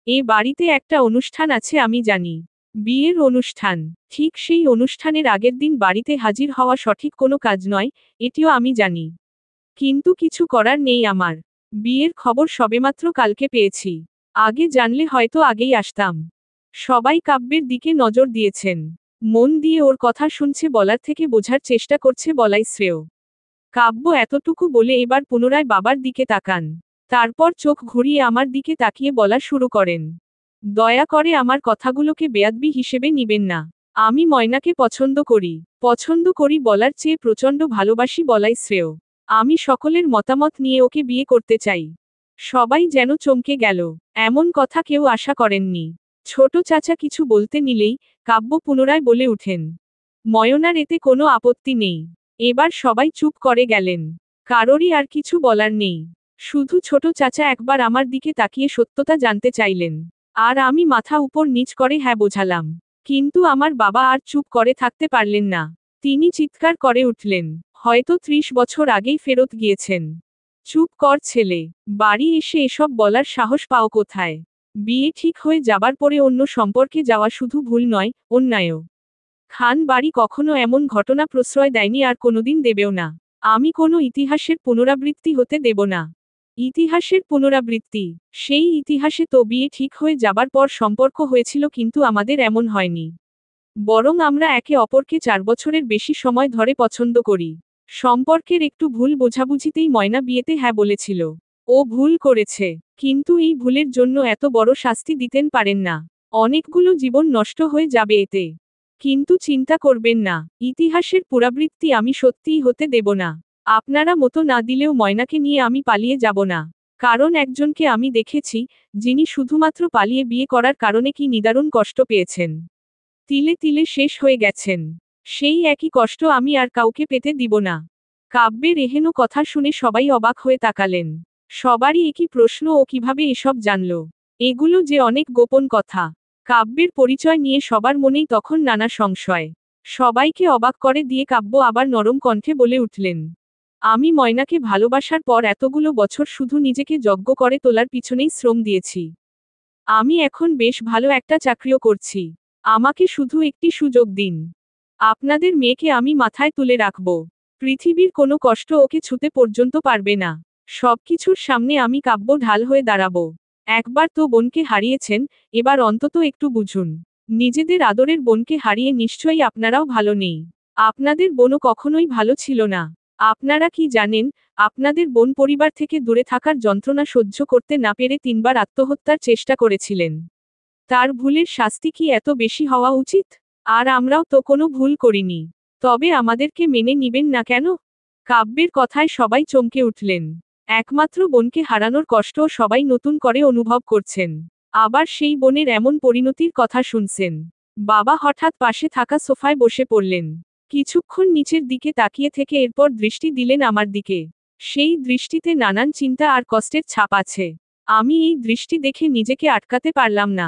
এ বাড়িতে একটা অনুষ্ঠান আছে আমি জানি। বিয়ের অনুষ্ঠান। ঠিক সেই অনুষ্ঠানের আগের দিন বাড়িতে হাজির হওয়া সঠিক কোনো কাজ নয়, এটিও আমি জানি। কিন্তু কিছু করার নেই আমার। বিয়ের খবর সবেমাত্র কালকে পেয়েছি। আগে জানলে হয়তো আগেই আসতাম। সবাই কাব্যের দিকে নজর দিয়েছেন। মন দিয়ে ওর কথা শুনছে বলার থেকে বোঝার চেষ্টা করছে বলাই শ্রেয়। কাব্য এতটুকু বলে এবার পুনরায় বাবার দিকে তাকান। তারপর চোখ ঘুরিয়ে আমার দিকে তাকিয়ে বলা শুরু করেন। দয়া করে আমার কথাগুলোকে বেয়াদবি হিসেবে নিবেন না। আমি ময়নাকে পছন্দ করি। পছন্দ করি বলার চেয়ে প্রচণ্ড ভালোবাসি বলাই শ্রেয়। আমি সকলের মতামত নিয়ে ওকে বিয়ে করতে চাই। সবাই যেন চমকে গেল। এমন কথা কেউ আশা করেননি। ছোট চাচা কিছু বলতে নিলেই কাব্য পুনরায় বলে উঠেন। ময়নার এতে কোনো আপত্তি নেই। এবার সবাই চুপ করে গেলেন। কারোরই আর কিছু বলার নেই। শুধু ছোট চাচা একবার আমার দিকে তাকিয়ে সত্যতা জানতে চাইলেন। আর আমি মাথা উপর নিচ করে হ্যাঁ বোঝালাম। কিন্তু আমার বাবা আর চুপ করে থাকতে পারলেন না। তিনি চিৎকার করে উঠলেন। হয়তো 30 বছর আগেই ফেরত গিয়েছেন। চুপ কর ছেলে। বাড়ি এসে এসব বলার সাহস পাও কোথায়? বিয়ে ঠিক হয়ে যাবার পরে অন্য সম্পর্কে যাওয়া শুধু ভুল নয়, অন্যায়ও। খান বাড়ি কখনো এমন ঘটনা প্রশ্রয় দেয়নি আর কোনোদিন দেবেও না। আমি কোনো ইতিহাসের পুনরাবৃত্তি হতে দেব না। ইতিহাসের পুনরাবৃত্তি? সেই ইতিহাসে তো বিয়ে ঠিক হয়ে যাবার পর সম্পর্ক হয়েছিল কিন্তু আমাদের এমন হয়নি। বরং আমরা একে অপরকে 4 বছরের বেশি সময় ধরে পছন্দ করি। সম্পর্কের একটু ভুল বোঝাবুঝিতেই ময়না বিয়েতে হ্যাঁ বলেছিল। ও ভুল করেছে, কিন্তু এই ভুলের জন্য এত বড় শাস্তি দিতেন পারেন না। অনেকগুলো জীবন নষ্ট হয়ে যাবে এতে। কিন্তু চিন্তা করবেন না, ইতিহাসের পুনরাবৃত্তি আমি সত্যিই হতে দেব না। আপনারা মতো না দিলেও ময়নাকে নিয়ে আমি পালিয়ে যাব না। কারণ একজনকে আমি দেখেছি, যিনি শুধুমাত্র পালিয়ে বিয়ে করার কারণে কি নিদারুণ কষ্ট পেয়েছেন। তিলে তিলে শেষ হয়ে গেছেন। সেই একই কষ্ট আমি আর কাউকে পেতে দিব না। কাব্যের এহেন কথা শুনে সবাই অবাক হয়ে তাকালেন। সবারই একই প্রশ্ন, ও কিভাবে এসব জানল? এগুলো যে অনেক গোপন কথা। কাব্যের পরিচয় নিয়ে সবার মনেই তখন নানা সংশয়। সবাইকে অবাক করে দিয়ে কাব্য আবার নরম কণ্ঠে বলে উঠলেন। আমি ময়নাকে ভালোবাসার পর এতগুলো বছর শুধু নিজেকে যজ্ঞ করে তোলার পিছনেই শ্রম দিয়েছি। আমি এখন বেশ ভালো একটা চাকরিও করছি। আমাকে শুধু একটি সুযোগ দিন। আপনাদের মেয়েকে আমি মাথায় তুলে রাখব। পৃথিবীর কোনো কষ্ট ওকে ছুতে পর্যন্ত পারবে না। সবকিছুর সামনে আমি কাব্য ঢাল হয়ে দাঁড়াবো। একবার তো বোনকে হারিয়েছেন, এবার অন্তত একটু বুঝুন। নিজেদের আদরের বোনকে হারিয়ে নিশ্চয়ই আপনারাও ভালো নেই। আপনাদের বোনও কখনোই ভালো ছিল না। আপনারা কি জানেন, আপনাদের বোন পরিবার থেকে দূরে থাকার যন্ত্রণা সহ্য করতে না পেরে 3 বার আত্মহত্যার চেষ্টা করেছিলেন। তার ভুলের শাস্তি কি এত বেশি হওয়া উচিত? আর আমরাও তো কোনো ভুল করিনি। তবে আমাদেরকে মেনে নিবেন না কেন? কাব্যের কথায় সবাই চমকে উঠলেন। একমাত্র বোনকে হারানোর কষ্টও সবাই নতুন করে অনুভব করছেন। আবার সেই বোনের এমন পরিণতির কথা শুনছেন। বাবা হঠাৎ পাশে থাকা সোফায় বসে পড়লেন। কিছুক্ষণ নিচের দিকে তাকিয়ে থেকে এরপর দৃষ্টি দিলেন আমার দিকে। সেই দৃষ্টিতে নানান চিন্তা আর কষ্টের ছাপ আছে। আমি এই দৃষ্টি দেখে নিজেকে আটকাতে পারলাম না।